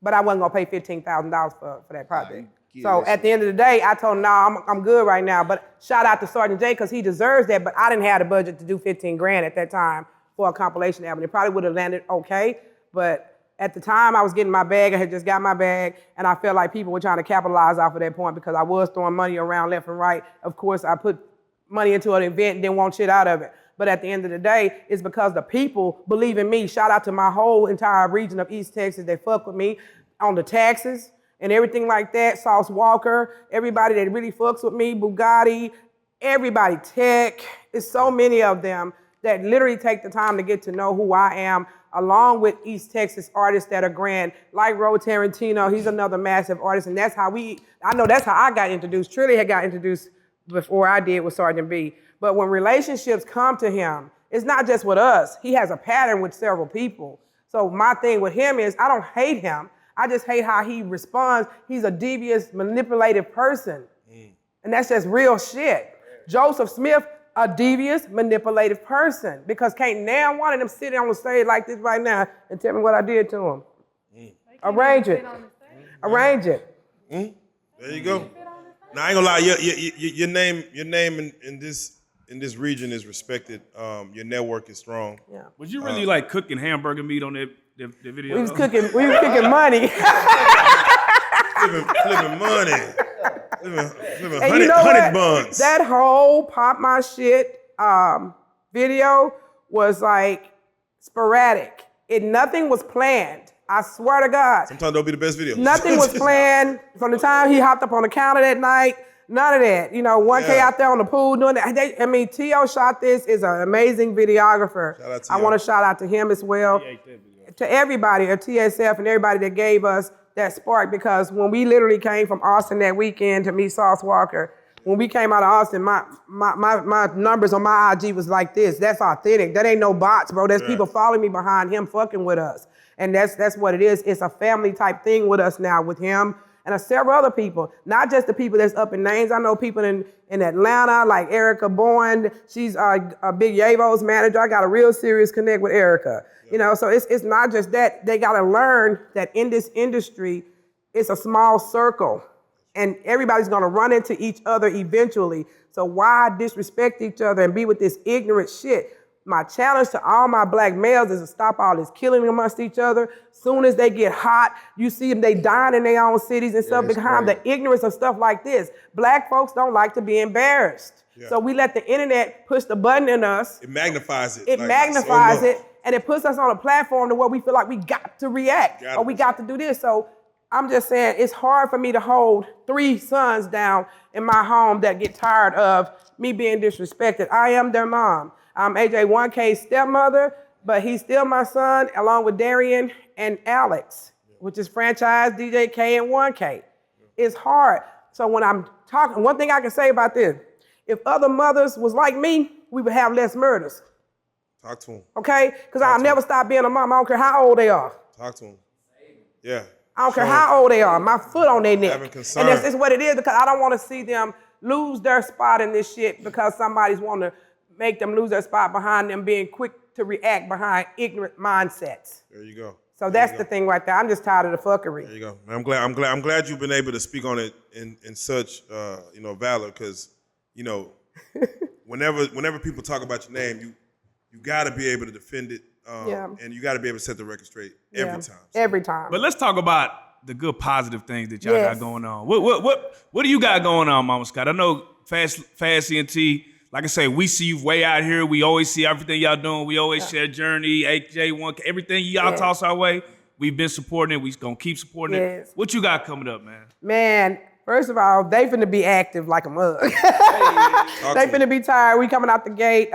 But I wasn't gonna pay $15,000 for that project. So at the end of the day, I told him, no, I'm good right now. But shout out to Sergeant J, because he deserves that, but I didn't have the budget to do 15 grand at that time for a compilation album. It probably would have landed okay, but at the time I was getting my bag, I had just got my bag, and I felt like people were trying to capitalize off of that point because I was throwing money around left and right. Of course, I put money into an event and didn't want shit out of it. But at the end of the day, it's because the people believe in me. Shout out to my whole entire region of East Texas. They fuck with me on the taxes and everything like that. Sauce Walker, everybody that really fucks with me, Bugatti, everybody, Tech. It's so many of them that literally take the time to get to know who I am, along with East Texas artists that are grand, like Ro Tarantino. He's another massive artist, and that's how that's how I got introduced. Trilly had got introduced before I did with Sergeant B. But when relationships come to him, it's not just with us. He has a pattern with several people. So my thing with him is I don't hate him. I just hate how he responds. He's a devious, manipulative person. And that's just real shit. Joseph Smith, a devious, manipulative person. Because can't now one of them sit on the stage like this right now and tell me what I did to him. Arrange it. Arrange it. There you go. Now I ain't gonna lie, your name in this region is respected. Your network is strong. Yeah. Was you really like cooking hamburger meat on that video? We was cooking money. Flipping money. Flipping And you know honey what? buns. That whole Pop My Shit video was like sporadic. Nothing was planned. I swear to God. Sometimes they'll be the best videos. Nothing was planned from the time he hopped up on the counter that night. None of that. You know, 1K out there on the pool doing that. T.O. shot this, is an amazing videographer. Shout out to I T.O. want to shout out to him as well. To everybody at TSF and everybody that gave us that spark, because when we literally came from Austin that weekend to meet Sauce Walker, when we came out of Austin, my numbers on my IG was like this. That's authentic. That ain't no bots, bro. There's people following me behind him fucking with us. And that's what it is. It's a family type thing with us now with him and several other people. Not just the people that's up in names. I know people in Atlanta, like Erica Bourne. She's a Big Yavo's manager. I got a real serious connect with Erica. You know, so it's not just that. They got to learn that in this industry, it's a small circle. And everybody's going to run into each other eventually. So why disrespect each other and be with this ignorant shit? My challenge to all my black males is to stop all this killing amongst each other. Soon as they get hot, you see them, they dying in their own cities and stuff behind the ignorance of stuff like this. Black folks don't like to be embarrassed. Yeah. So we let the internet push the button in us. It magnifies it. It magnifies it, and it puts us on a platform to where we feel like we got to react or we got to do this. So I'm just saying it's hard for me to hold 3 sons down in my home that get tired of me being disrespected. I am their mom. I'm AJ 1K's stepmother, but he's still my son, along with Darian and Alex, which is franchise DJ K and 1K. It's hard. So when I'm talking, one thing I can say about this, if other mothers was like me, we would have less murders. Talk to him. Okay? Because I'll never stop being a mom. I don't care how old they are. Talk to them. Yeah. I don't care Show how old they are. My foot on their neck. Having And concern. that's what it is because I don't want to see them lose their spot in this shit because somebody's want to make them lose their spot behind them being quick to react behind ignorant mindsets. There you go. So that's the thing right there. I'm just tired of the fuckery. There you go. I'm glad you've been able to speak on it in such valor, because whenever people talk about your name, you got to be able to defend it, and you got to be able to set the record straight every time. So. Every time. But let's talk about the good positive things that y'all got going on. What do you got going on, Mama Scott? I know Fast Ent. Like I say, we see you way out here. We always see everything y'all doing. We always share Journey, AJ1, everything y'all toss our way. We've been supporting it. We gonna keep supporting it. What you got coming up, man? Man, first of all, they finna be active like a mug. They finna be tired. We coming out the gate.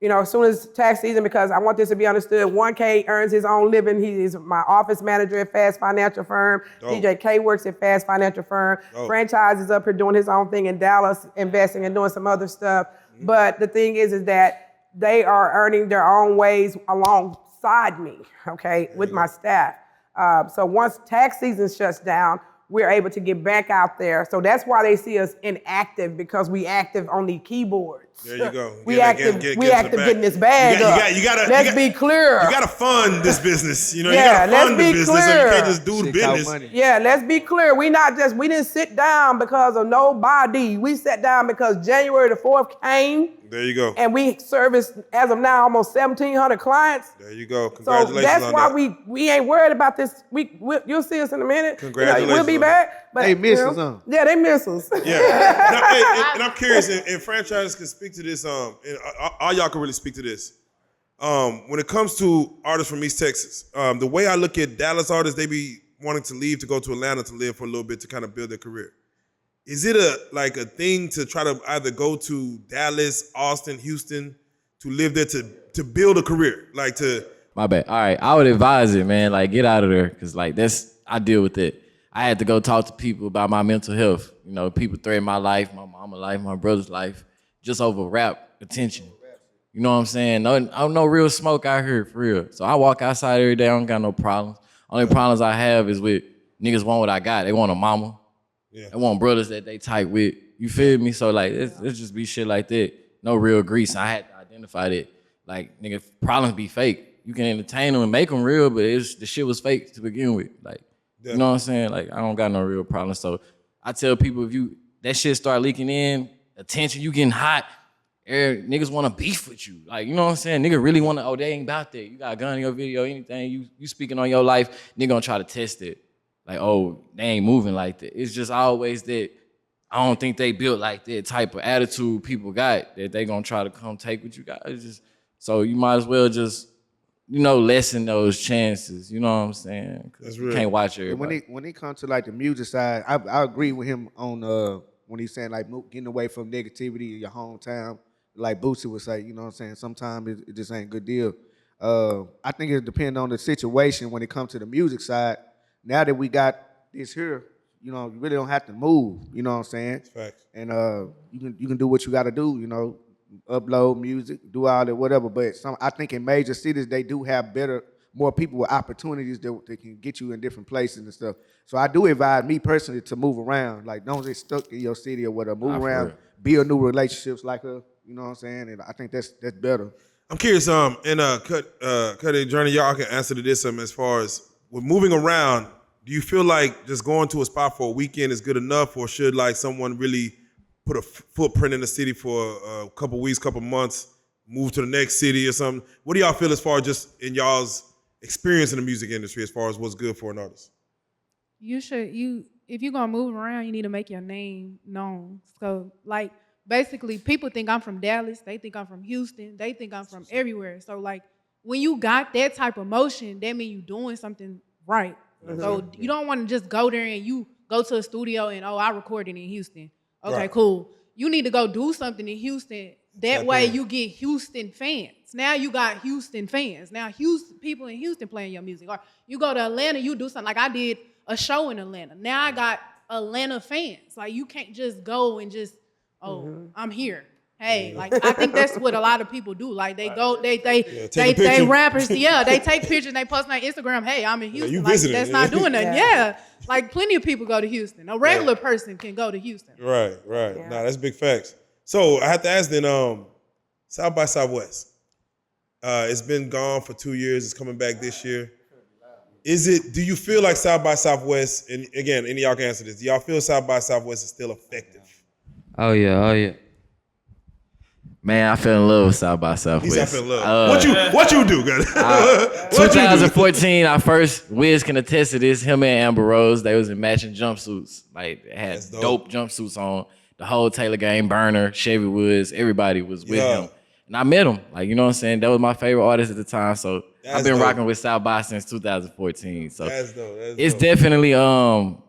As soon as tax season, because I want this to be understood. 1K earns his own living. He is my office manager at Fast Financial Firm. Dope. DJ K works at Fast Financial Firm. Dope. Franchise is up here doing his own thing in Dallas, investing and doing some other stuff. Mm-hmm. But the thing is that they are earning their own ways alongside me, okay, with my staff. So once tax season shuts down, we're able to get back out there. So that's why they see us inactive, because we active on the keyboards. There you go. We active getting this bag up. Let's be clear. You gotta fund this business. You Yeah, gotta let's fund the be business. clear. So you can't just do the business. Money. Yeah, let's be clear. We didn't sit down because of nobody. We sat down because January the 4th came. There you go. And we serviced, as of now, almost 1,700 clients. There you go. So Congratulations that's on why that. we ain't worried about this. You'll see us in a minute. Congratulations We'll be on back. But, They miss us, huh? Yeah, they miss us. Yeah. And I'm curious, and franchises can speak to this, and all y'all can really speak to this. When it comes to artists from East Texas, the way I look at Dallas artists, they be wanting to leave to go to Atlanta to live for a little bit to kind of build their career. Is it a thing to try to either go to Dallas, Austin, Houston to live there to build a career? My bad. All right, I would advise it, man. Like, get out of there, cause I deal with it. I had to go talk to people about my mental health. People threaten my life, my mama's life, my brother's life, just over rap attention. You know what I'm saying? No real smoke out here, for real. So I walk outside every day. I don't got no problems. Only problems I have is with niggas want what I got. They want a mama. Yeah. They want brothers that they tight with. You feel me? So it's just be shit like that. No real grease. I had to identify that. Like, nigga, problems be fake. You can entertain them and make them real, but the shit was fake to begin with. You know what I'm saying? Like, I don't got no real problems. So I tell people, if that shit start leaking in, attention, you getting hot, niggas want to beef with you. Like, you know what I'm saying? Nigga really want to, they ain't about that. You got a gun in your video, anything, you speaking on your life, nigga gonna try to test it. Like, they ain't moving like that. It's just always that I don't think they built like that type of attitude people got, that they gonna try to come take what you got. It's just, so you might as well just, lessen those chances. You know what I'm saying? That's You real. can't watch everybody. When it comes to the music side, I agree with him on when he's saying getting away from negativity in your hometown. Like Boosie would say, you know what I'm saying? Sometimes it just ain't a good deal. I think it depends on the situation when it comes to the music side. Now that we got this here, you really don't have to move. You know what I'm saying? Facts. And you can do what you got to do. Upload music, do all that, whatever. But I think in major cities they do have more people with opportunities that can get you in different places and stuff. So I do advise me personally to move around. Like, don't get stuck in your city or whatever. Move around, build new relationships like her. You know what I'm saying? And I think that's better. I'm curious, Cutting Journey, y'all can answer to this as far as with moving around, do you feel like just going to a spot for a weekend is good enough, or should someone really put a footprint in the city for a couple weeks, couple months, move to the next city or something? What do y'all feel as far as just in y'all's experience in the music industry as far as what's good for an artist? If you're gonna move around, you need to make your name known. So basically people think I'm from Dallas, they think I'm from Houston, they think I'm from everywhere. So when you got that type of motion, that means you doing something right. So you don't want to just go there and you go to a studio and I recorded in Houston. Okay, Right. cool. You need to go do something in Houston. That way you get Houston fans. Now you got Houston fans. Now people in Houston playing your music. Or you go to Atlanta, you do something. Like I did a show in Atlanta. Now I got Atlanta fans. Like you can't just go and just, I'm here. Hey, like I think that's what a lot of people do. Like they go, they picture. rappers, they take pictures, they post on Instagram. Hey, I'm in Houston. you Like visiting, that's yeah. not doing nothing. Yeah. Yeah, like plenty of people go to Houston. A regular person can go to Houston. Right. Yeah. Nah, that's big facts. So I have to ask then, South by Southwest. It's been gone for 2 years. It's coming back this year. Do you feel like South by Southwest, and again, any of y'all can answer this, do y'all feel South by Southwest is still effective? Oh yeah. Man, I fell in love with South by He Southwest. said I feel love. What you do, guys? 2014, I first, Wiz can attest to this, him and Amber Rose, they was in matching jumpsuits. Like, they had That's dope. dope jumpsuits on. The whole Taylor Gang, Burner, Chevy Woods, everybody was with Yeah. him. And I met him. Like, you know what I'm saying? That was my favorite artist at the time. So That's I've been dope. rocking with South by since 2014. So That's dope. it's definitely, opportunity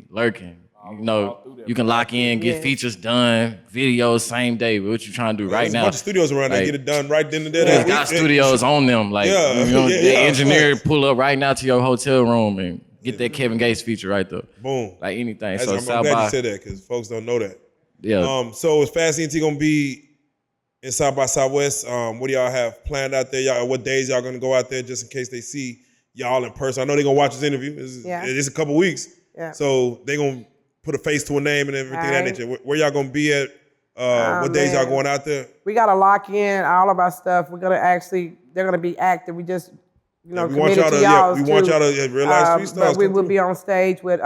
lurking. You know, you can lock in, get features done, videos same day. What you trying to do right There's now? a bunch of studios around there, Like, get it done right then and there. They got studios on them. Like, Yeah, you know, yeah, the yeah, engineer facts. pull up right now to your hotel room and get that Kevin Gates feature right there. Boom. Like anything. I'm So South glad by, you said that because folks don't know that. yeah. So is Fast Ent gonna be in South by Southwest? What do y'all have planned out there? Y'all, what days y'all gonna go out there just in case they see y'all in person? I know they're gonna watch this interview. It's a couple weeks. Yeah. So they gonna put a face to a name and everything of that Right. nature. Where y'all gonna be at? What days y'all man. going out there? We got to lock in all of our stuff. We're going to they're going to be active. We just, we want committed y'all to to y'all. we want y'all to Reallyfe Street Stars. But we will be on stage with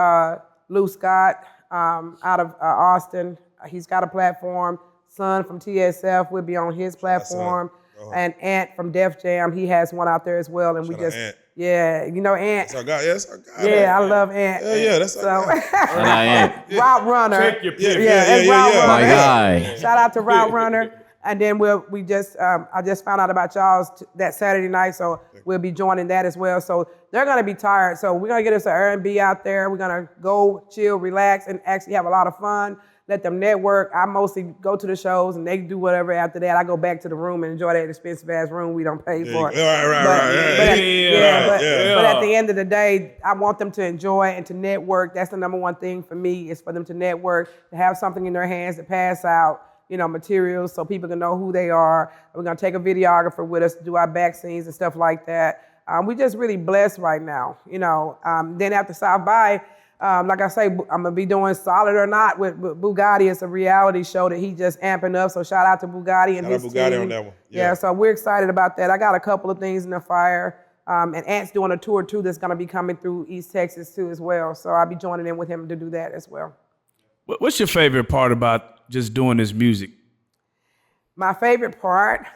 Lou Scott out of Austin. He's got a platform. Son from TSF will be on his platform. And Ant from Def Jam, he has one out there as well. And we Shout out just, Ant. you know Ant. That's our guy. Yes, our guy. Yeah, I love Ant. Yeah, that's our guy. And I am. Route Runner. Check your picture. that's Route yeah. Runner. My guy. Shout out to Route Runner. And then I just found out about y'all's that Saturday night, so we'll be joining that as well. So they're gonna be tired. So we're gonna get us an R&B out there. We're gonna go chill, relax, and actually have a lot of fun. Let them network. I mostly go to the shows and they do whatever after that. I go back to the room and enjoy that expensive ass room we don't pay for. Right. But at the end of the day, I want them to enjoy and to network. That's the number one thing for me is for them to network, to have something in their hands to pass out, materials so people can know who they are. We're gonna take a videographer with us to do our back scenes and stuff like that. We just really blessed right now, Then after South by, like I say, I'm gonna be doing Solid or Not with Bugatti. It's a reality show that he just amping up. So shout out to Bugatti and his Shout out Bugatti team. on that one. Yeah, so we're excited about that. I got a couple of things in the fire. And Ant's doing a tour too that's gonna be coming through East Texas too as well. So I'll be joining in with him to do that as well. What's your favorite part about just doing this music? My favorite part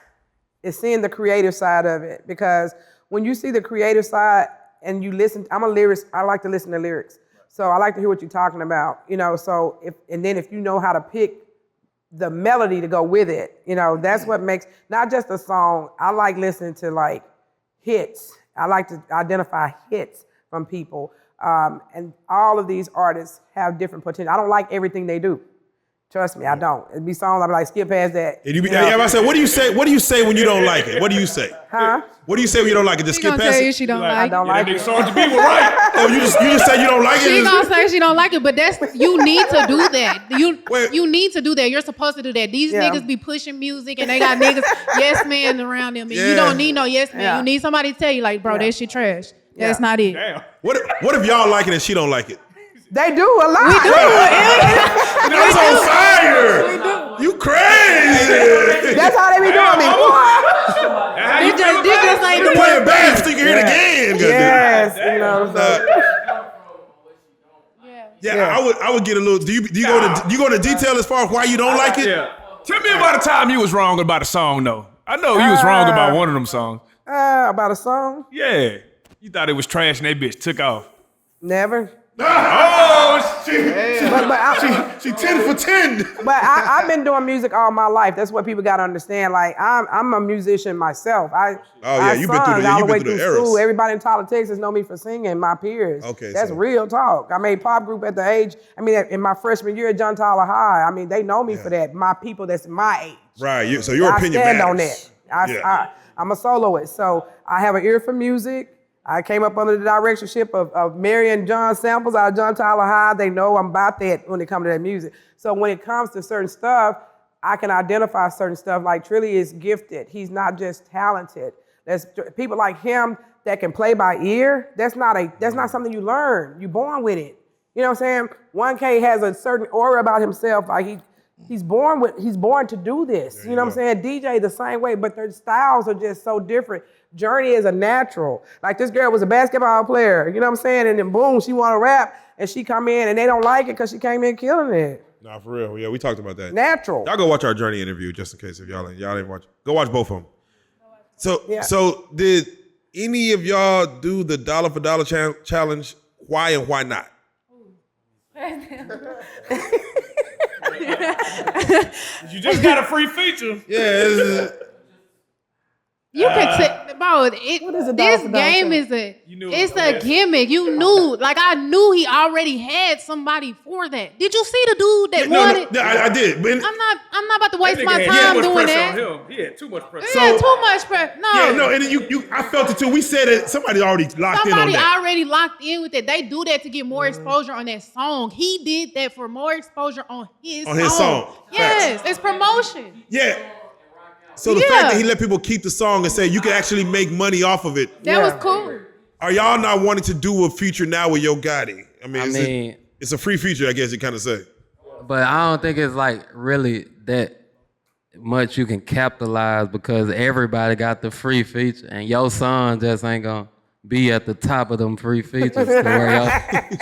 is seeing the creative side of it, because when you see the creative side and you listen, I like to listen to lyrics. So I like to hear what you're talking about, so if you know how to pick the melody to go with it, that's what makes, not just a song, I like listening to hits. I like to identify hits from people. And all of these artists have different potential. I don't like everything they do. Trust me, I don't. It'd be songs I'm like, skip past that. I said, what do you say? What do you say when you don't like it? What do you say? Huh? What do you say when you don't like it? Just She skip gonna past tell you it. she don't I like don't it. like it. Song to be right. Oh, you just say you don't like She it. gonna say she don't like it, but you need to do that. Wait. You need to do that. You're supposed to do that. These Yeah. niggas be pushing music and they got niggas yes man around them. And Yeah. you don't need no yes man. Yeah. You need somebody to tell you like, bro, that shit trash. That's not it. Damn. What if y'all like it and she don't like it? They do a lot. We do. That's on fire. You crazy. That's how they be doing me. This just ain't the Play one. it back so you can hear it again. Yes, I would get a little. Do you go into detail as far as why you don't like it? Yeah. Tell me about the time you was wrong about a song, though. I know you was wrong about one of them songs. About a song? Yeah. You thought it was trash and that bitch took off. Never. Oh, she 10 for 10. But I've been doing music all my life. That's what people got to understand. Like, I'm a musician myself. You've been through all the way the through eras. school. Everybody in Tyler, Texas know me for singing, my peers. Okay, That's so- real talk. I made pop group at the age, in my freshman year at John Tyler High. They know me for that. My people that's my age. Right. So your opinion I stand matters. on that. I'm a soloist, so I have an ear for music. I came up under the directorship of Mary and John Samples out of John Tyler High. They know I'm about that when it comes to that music. So when it comes to certain stuff, I can identify certain stuff. Like Trilly is gifted. He's not just talented. There's people like him that can play by ear. That's not something you learn. You're born with it. You know what I'm saying? 1K has a certain aura about himself. Like he's born to do this. You know what I'm saying? DJ the same way, but their styles are just so different. Journey is a natural. Like this girl was a basketball player. You know what I'm saying? And then boom, she want to rap, and she come in and they don't like it because she came in killing it. Nah, for real. Yeah, we talked about that. Natural. Y'all go watch our Journey interview just in case if y'all didn't watch. Go watch both of them. So did any of y'all do the dollar for dollar challenge? Why and why not? You just got a free feature. Yeah. You can say, bro. This game is a gimmick. You knew, like I knew he already had somebody for that. Did you see the dude that wanted? No, I did. But I'm not about to waste my time doing that. He had too much pressure. Yeah, too much pressure. No. Yeah, no, and I felt it too. We said it. Somebody already locked in on Somebody that. already locked in with it. They do that to get more exposure on that song. He did that for more exposure on his song. Yes, it's promotion. Yeah. So the fact that he let people keep the song and say you can actually make money off of it. That was cool. Are y'all not wanting to do a feature now with Yo Gotti? I mean, it's a free feature, I guess you kind of say. But I don't think it's like really that much you can capitalize because everybody got the free feature and your son just ain't gonna be at the top of them free features to where your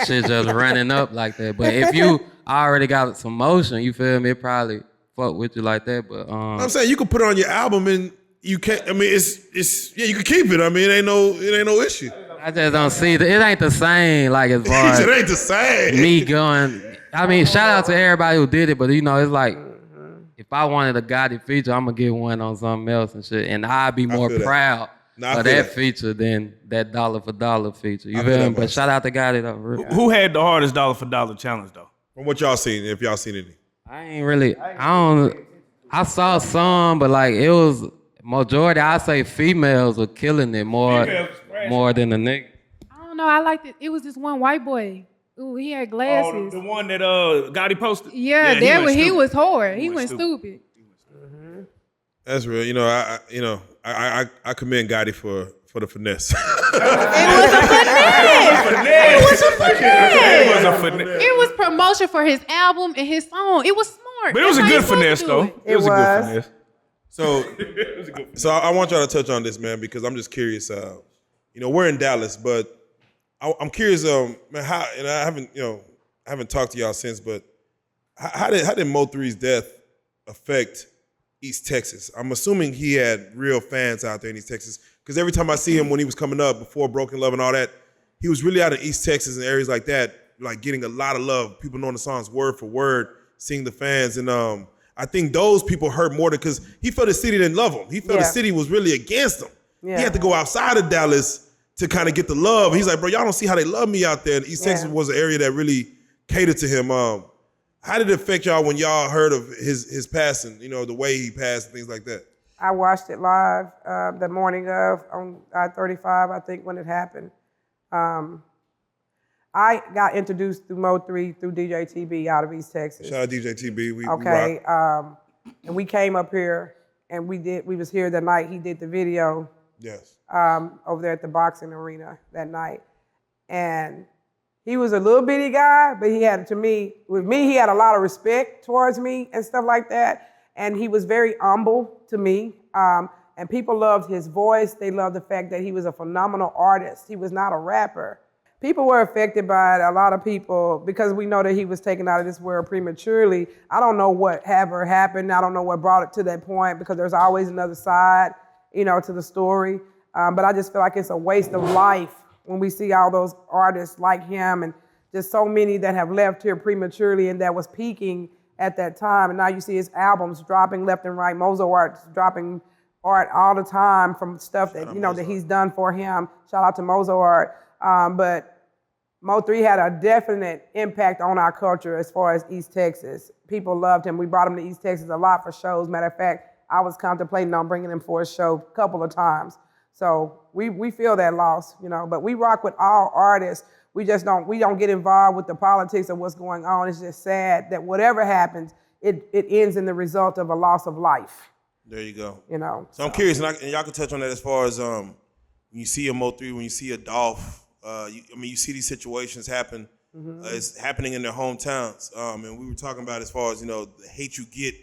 shit just running up like that. But if you already got some motion, you feel me, it probably fuck with you like that. But I'm saying you can put it on your album and you can't. I mean, it's you can keep it. I mean, it ain't no issue. I just don't see it ain't the same. Like as far as it ain't the same. Me going. I mean, shout out to everybody who did it, but you know, it's like if I wanted a Gotti feature, I'm gonna get one on something else and shit, and I'd be more proud of that feature than that dollar for dollar feature. You feel me? But shout out to Gotti though. Who had the hardest dollar for dollar challenge though? From what y'all seen, if y'all seen any. I saw some, but like it was majority. I say females were killing it more than the nigga. I don't know. I liked it. It was this one white boy. Ooh, he had glasses. The one that Gotti posted. Yeah, he was hard. He went stupid. That's real. You know, I commend Gotti for the finesse. It was promotion for his album and his song. It was smart. But it was a good finesse, though. It was a good finesse. So I want y'all to touch on this, man, because I'm just curious. We're in Dallas, but I'm curious, man, how, and I haven't talked to y'all since, but how did Mo3's death affect East Texas? I'm assuming he had real fans out there in East Texas, because every time I see him when he was coming up before Broken Love and all that, he was really out in East Texas and areas like that, like getting a lot of love. People knowing the songs word for word, seeing the fans, and I think those people hurt more because he felt the city didn't love him. He felt the city was really against him. Yeah. He had to go outside of Dallas to kind of get the love. He's like, bro, y'all don't see how they love me out there. And East Texas was an area that really catered to him. How did it affect y'all when y'all heard of his passing, the way he passed and things like that? I watched it live the morning of on I-35, I think, when it happened. I got introduced through Mo3 through DJ TB out of East Texas. Shout out DJ TB. We rock. And we came up here and we was here the night he did the video. Yes. Over there at the boxing arena that night. And he was a little bitty guy, but he had a lot of respect towards me and stuff like that. And he was very humble to me. And people loved his voice. They loved the fact that he was a phenomenal artist. He was not a rapper. People were affected by it, a lot of people, because we know that he was taken out of this world prematurely. I don't know what ever happened. I don't know what brought it to that point, because there's always another side, to the story. But I just feel like it's a waste of life when we see all those artists like him and just so many that have left here prematurely and that was peaking at that time. And now you see his albums dropping left and right. Mozo Art's dropping art all the time from stuff that, that he's done for him. Shout out to Mozo Art. But Mo3 had a definite impact on our culture as far as East Texas. People loved him. We brought him to East Texas a lot for shows. Matter of fact, I was contemplating on bringing him for a show a couple of times. So we feel that loss, you know, but we rock with all artists. We don't get involved with the politics of what's going on. It's just sad that whatever happens, it ends in the result of a loss of life. There you go. You know. So I'm curious, and y'all can touch on that as far as when you see a Mo3, when you see a Dolph. You see these situations happen. It's happening in their hometowns, and we were talking about as far as the hate you get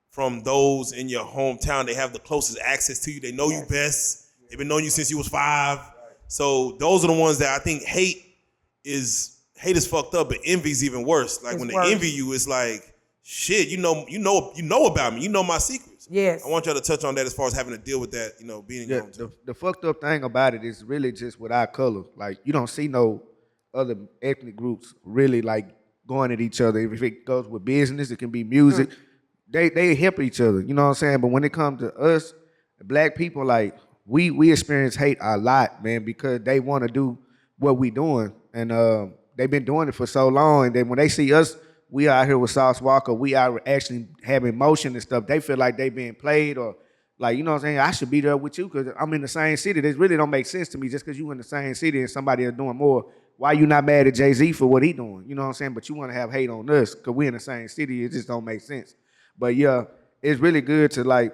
from those in your hometown. They have the closest access to you. They know you best. They've been knowing you since you was 5. So those are the ones that I think hate is fucked up, but envy's even worse. Like when they envy you, it's like, shit, you know about me. You know my secrets. Yes. I want y'all to touch on that as far as having to deal with that, being in your hometown. The fucked up thing about it is really just with our color. Like, you don't see no other ethnic groups really like going at each other. If it goes with business, it can be music. They help each other, you know what I'm saying? But when it comes to us, black people, like, we experience hate a lot, man, because they want to do what we doing. And they've been doing it for so long. And then when they see us, we out here with Sauce Walker, we are actually having motion and stuff, they feel like they being played or like, you know what I'm saying, I should be there with you because I'm in the same city. This really don't make sense to me just because you in the same city and somebody is doing more. Why you not mad at Jay-Z for what he doing? You know what I'm saying? But you want to have hate on us because we in the same city. It just don't make sense. But yeah, it's really good to like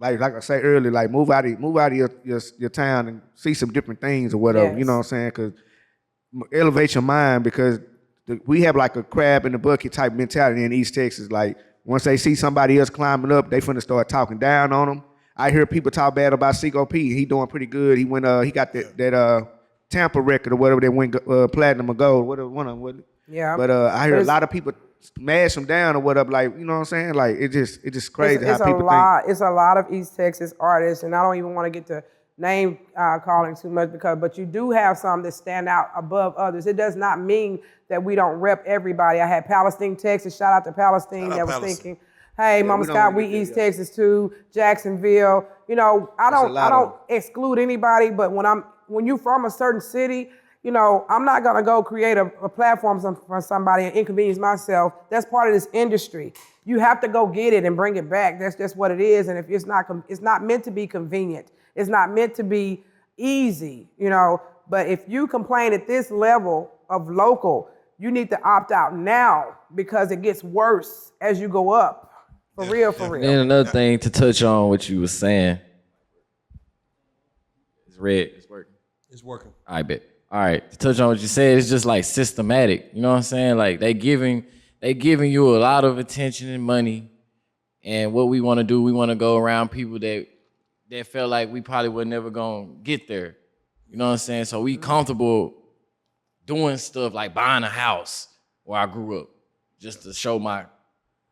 I said earlier, like move out of your town and see some different things or whatever. Yes. You know what I'm saying? Because elevate your mind because we have like a crab in the bucket type mentality in East Texas. Like once they see somebody else climbing up, they finna start talking down on them. I hear people talk bad about Seago P. He doing pretty good. He went he got that Tampa record or whatever that went platinum or gold. Whatever one of them was. Yeah. But I hear a lot of people smash him down or whatever. Like, you know what I'm saying? Like it just crazy how people think. It's a lot of East Texas artists, and I don't even want to get to name calling too much but you do have some that stand out above others. It does not mean that we don't rep everybody. I had Palestine, Texas. Shout out to Palestine that was thinking, hey, Moma Scott, we East Texas too. Jacksonville. You know, I don't exclude anybody, but when you from a certain city, you know, I'm not gonna go create a platform for somebody and inconvenience myself. That's part of this industry. You have to go get it and bring it back. That's just what it is. And if it's not meant to be convenient. It's not meant to be easy, you know. But if you complain at this level of local, you need to opt out now because it gets worse as you go up. For real. And another thing to touch on what you were saying. It's red. It's working. It's working. I bet. All right. To touch on what you said, it's just like systematic. You know what I'm saying? Like they giving you a lot of attention and money. And what we want to do, we want to go around people that felt like we probably were never gonna get there. You know what I'm saying? So we comfortable doing stuff like buying a house where I grew up just to show my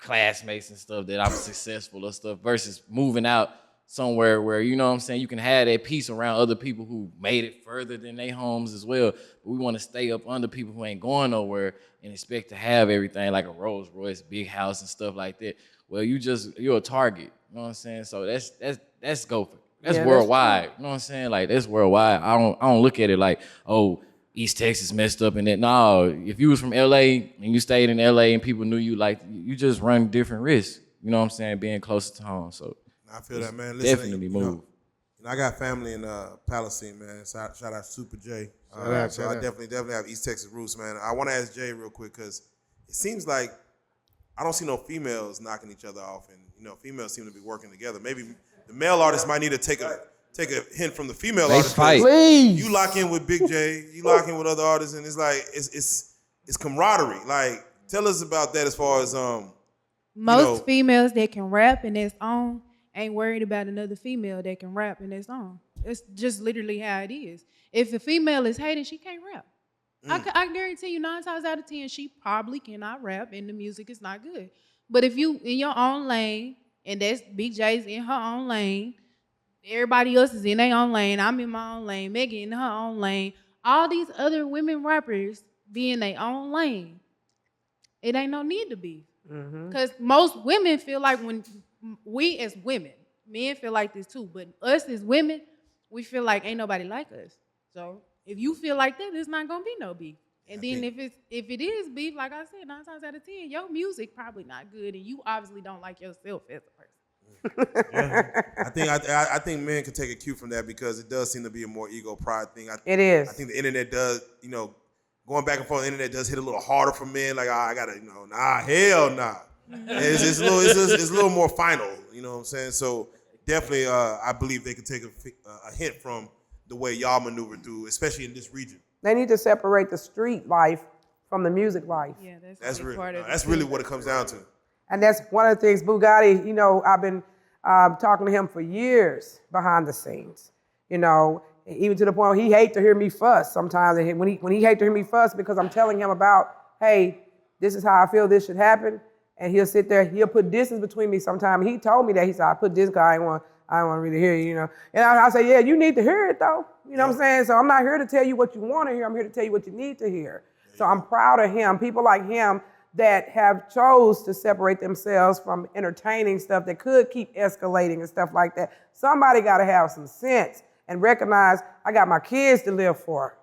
classmates and stuff that I'm successful or stuff versus moving out somewhere where, you know what I'm saying, you can have that peace around other people who made it further than their homes as well. But we want to stay up under people who ain't going nowhere and expect to have everything like a Rolls Royce, big house and stuff like that. Well, you're a target. You know what I'm saying? So that's gopher. That's worldwide. You know what I'm saying? Like that's worldwide. I don't look at it like, oh, East Texas messed up and that. No, if you was from LA and you stayed in LA and people knew you, like you just run different risks. You know what I'm saying? Being closer to home. So I feel that, man. Listen, definitely move. I got family in Palestine, man. Shout out Super J. So I definitely have East Texas roots, man. I want to ask Jay real quick because it seems like I don't see no females knocking each other off, and females seem to be working together. Maybe the male artists might need to take a hint from the female artists. Please. You lock in with Big J, you lock in with other artists, and it's like it's camaraderie. Like, tell us about that as far as most females that can rap and that's on ain't worried about another female that can rap and that's on. It's just literally how it is. If a female is hating, she can't rap. I guarantee you 9 times out of 10, she probably cannot rap and the music is not good. But if you in your own lane, and that's Big J's in her own lane, everybody else is in their own lane, I'm in my own lane, Megan in her own lane, all these other women rappers be in their own lane, it ain't no need to be. Because most women feel like when we as women, men feel like this too, but us as women, we feel like ain't nobody like us. So if you feel like that, there's not gonna be no beef. And then if it is beef, like I said, 9 times out of 10, your music probably not good, and you obviously don't like yourself as a person. I think men can take a cue from that because it does seem to be a more ego pride thing. It is. I think the internet does, going back and forth, the internet does hit a little harder for men. Like, I gotta, hell nah. It's a little more final. You know what I'm saying? So definitely, I believe they can take a hint from the way y'all maneuver through, especially in this region. They need to separate the street life from the music life. Yeah, That's really real. part of it, That's too. really what it comes down to. And that's one of the things, Bugatti, I've been talking to him for years behind the scenes. Even to the point where he hates to hear me fuss sometimes. And when he hates to hear me fuss because I'm telling him about, hey, this is how I feel this should happen. And he'll sit there, he'll put distance between me sometimes. He told me that. He said, I put this guy, I don't want to really hear you, And I say, yeah, you need to hear it though. You know what I'm saying? So I'm not here to tell you what you want to hear. I'm here to tell you what you need to hear. So I'm proud of him. People like him that have chose to separate themselves from entertaining stuff that could keep escalating and stuff like that. Somebody got to have some sense and recognize I got my kids to live for.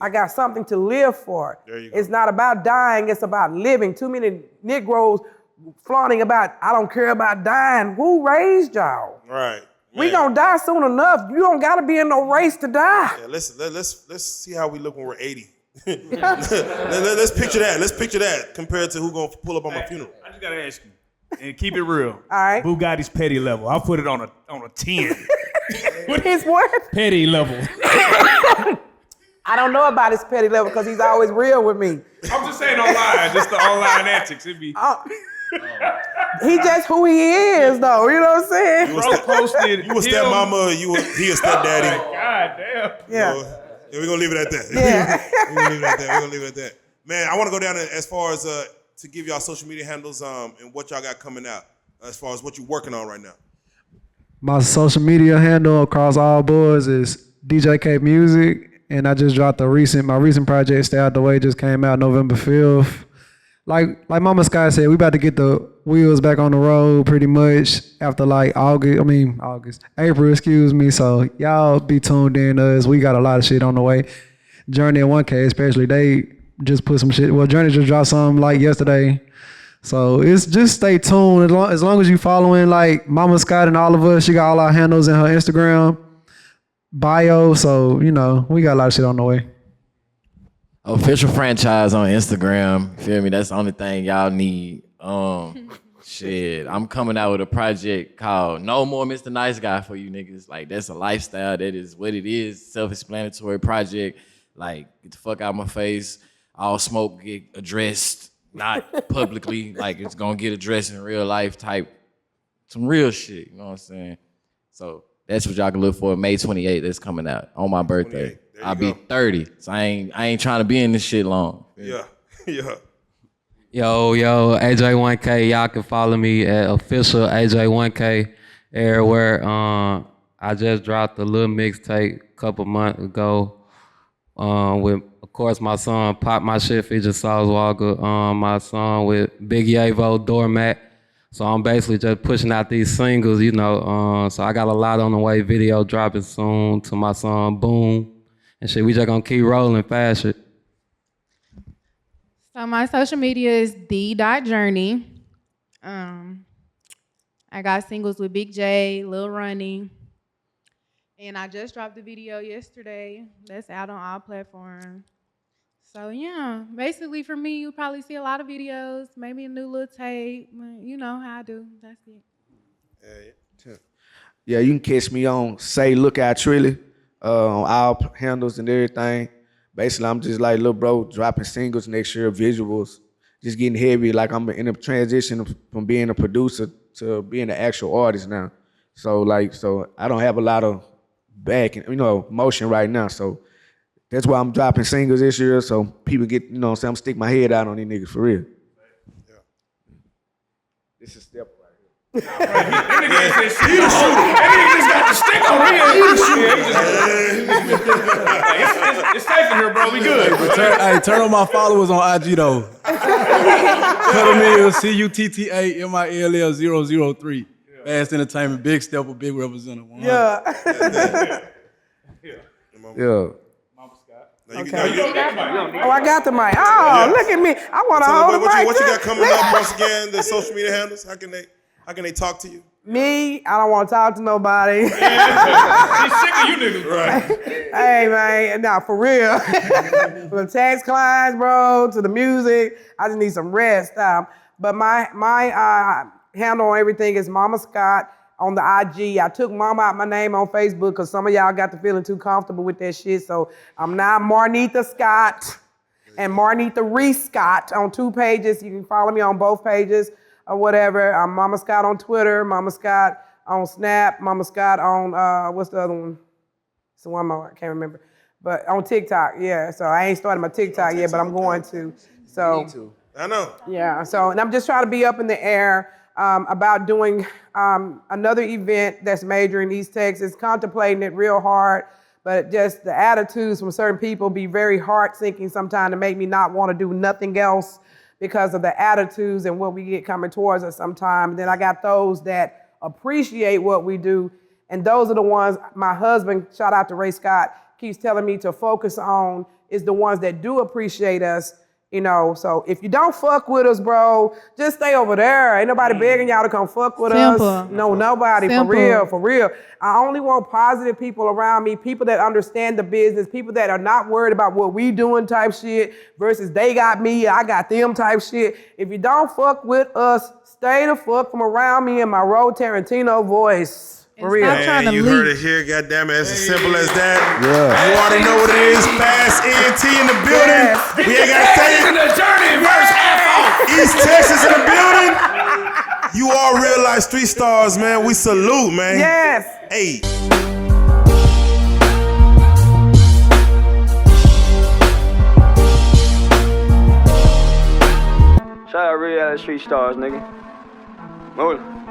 I got something to live for. It's not about dying, it's about living. Too many Negroes flaunting about, I don't care about dying. Who raised y'all? Right. We gonna die soon enough. You don't gotta be in no race to die. Yeah, let's see how we look when we're 80. Let's picture that. Let's picture that compared to who gonna pull up on my funeral. I just gotta ask you, and keep it real. All right. Bugatti's petty level. I'll put it on a 10. His what? Petty level. I don't know about his petty level because he's always real with me. I'm just saying online, just the online antics. It'd be. He just who he is, though. You know what I'm saying? Bro posted. You a stepmama, he a stepdaddy. God damn. Yeah. We're gonna leave it at that. Yeah. We're gonna leave it at that. Man, I want to go down as far as to give y'all social media handles and what y'all got coming out as far as what you're working on right now. My social media handle across all boards is DJK Music, and I just dropped my recent project, Stay Out the Way, just came out November 5th. Like Moma Scott said, we about to get the wheels back on the road pretty much after April, excuse me. So y'all be tuned in to us. We got a lot of shit on the way. Journey and 1K especially, they just put some shit. Well, Journey just dropped something like yesterday. So it's just stay tuned. As long as you following like Moma Scott and all of us, she got all our handles in her Instagram bio. So, we got a lot of shit on the way. Official franchise on Instagram. Feel me? That's the only thing y'all need. Shit. I'm coming out with a project called No More Mr. Nice Guy for you niggas. Like, that's a lifestyle. That is what it is. Self-explanatory project. Like, get the fuck out of my face. All smoke get addressed, not publicly. Like, it's gonna get addressed in real life type. Some real shit. You know what I'm saying? So that's what y'all can look for. May 28th. That's coming out on my birthday. I'll be 30, so I ain't trying to be in this shit long. Yeah. Yo, AJ1K. Y'all can follow me at official AJ1K everywhere. I just dropped a little mixtape a couple months ago with, of course, my song Pop My Shit featuring Sauce Walker. My song with Big Yavo, Doormat. So I'm basically just pushing out these singles, So I got a lot on the way. Video dropping soon to my song Boom. And shit, we just gonna keep rolling fast shit. So my social media is the.journey. I got singles with Big J, Lil Running. And I just dropped the video yesterday. That's out on all platforms. So yeah, basically for me, you'll probably see a lot of videos, maybe a new little tape. You know how I do. That's it. Yeah, you can catch me on Say Look Out Trilly. On all handles and everything. Basically, I'm just like little bro dropping singles next year, visuals, just getting heavy. Like I'm in a transition from being a producer to being an actual artist now. So I don't have a lot of motion right now. So that's why I'm dropping singles this year. So people get, I'm stick my head out on these niggas for real. Yeah. This is step. That nigga just got the stick on here. It's safe in here, bro. We good. Turn on my followers on IG though. Cutamil, CUTTAMILL003. Fast Entertainment, big step, a big representative. Yeah. Yeah. Oh, I got the mic. Oh, look at me. I want to hold the mic. What you got coming up once again, the social media handles? How can they talk to you? Me, I don't want to talk to nobody. She's sick of you niggas. Right. Hey, man, nah, for real. From the tax clients, bro, to the music, I just need some rest. But my handle on everything is Moma Scott on the IG. I took Mama out my name on Facebook because some of y'all got to feeling too comfortable with that shit. So I'm now Marnitha Scott and Marnitha Reese Scott on 2 pages. You can follow me on both pages or whatever. I'm Moma Scott on Twitter, Moma Scott on Snap, Moma Scott on, what's the other one? It's the one more, I can't remember. But on TikTok, yeah. So I ain't started my TikTok yet, but I'm going to. So. Me too. I know. Yeah, so, and I'm just trying to be up in the air about doing another event that's major in East Texas, contemplating it real hard, but just the attitudes from certain people be very heart-sinking sometimes to make me not want to do nothing else because of the attitudes and what we get coming towards us sometimes. And then I got those that appreciate what we do, and those are the ones my husband, shout out to Ray Scott, keeps telling me to focus on, is the ones that do appreciate us. You know, so if you don't fuck with us, bro, just stay over there. Ain't nobody begging y'all to come fuck with us. No, nobody, for real. I only want positive people around me, people that understand the business, people that are not worried about what we doing type shit versus they got me, I got them type shit. If you don't fuck with us, stay the fuck from around me in my Ro Tarantino voice. For real. Man, you heard it here, goddammit. It's as simple as that. Yeah. You want to know what it is? FAST Ent in the building. Yes. We ain't got to say it. In the journey, verse half off. East Texas in the building. You all real life street stars, man. We salute, man. Yes. Hey. Shout out Reallyfe street stars, nigga. Mola.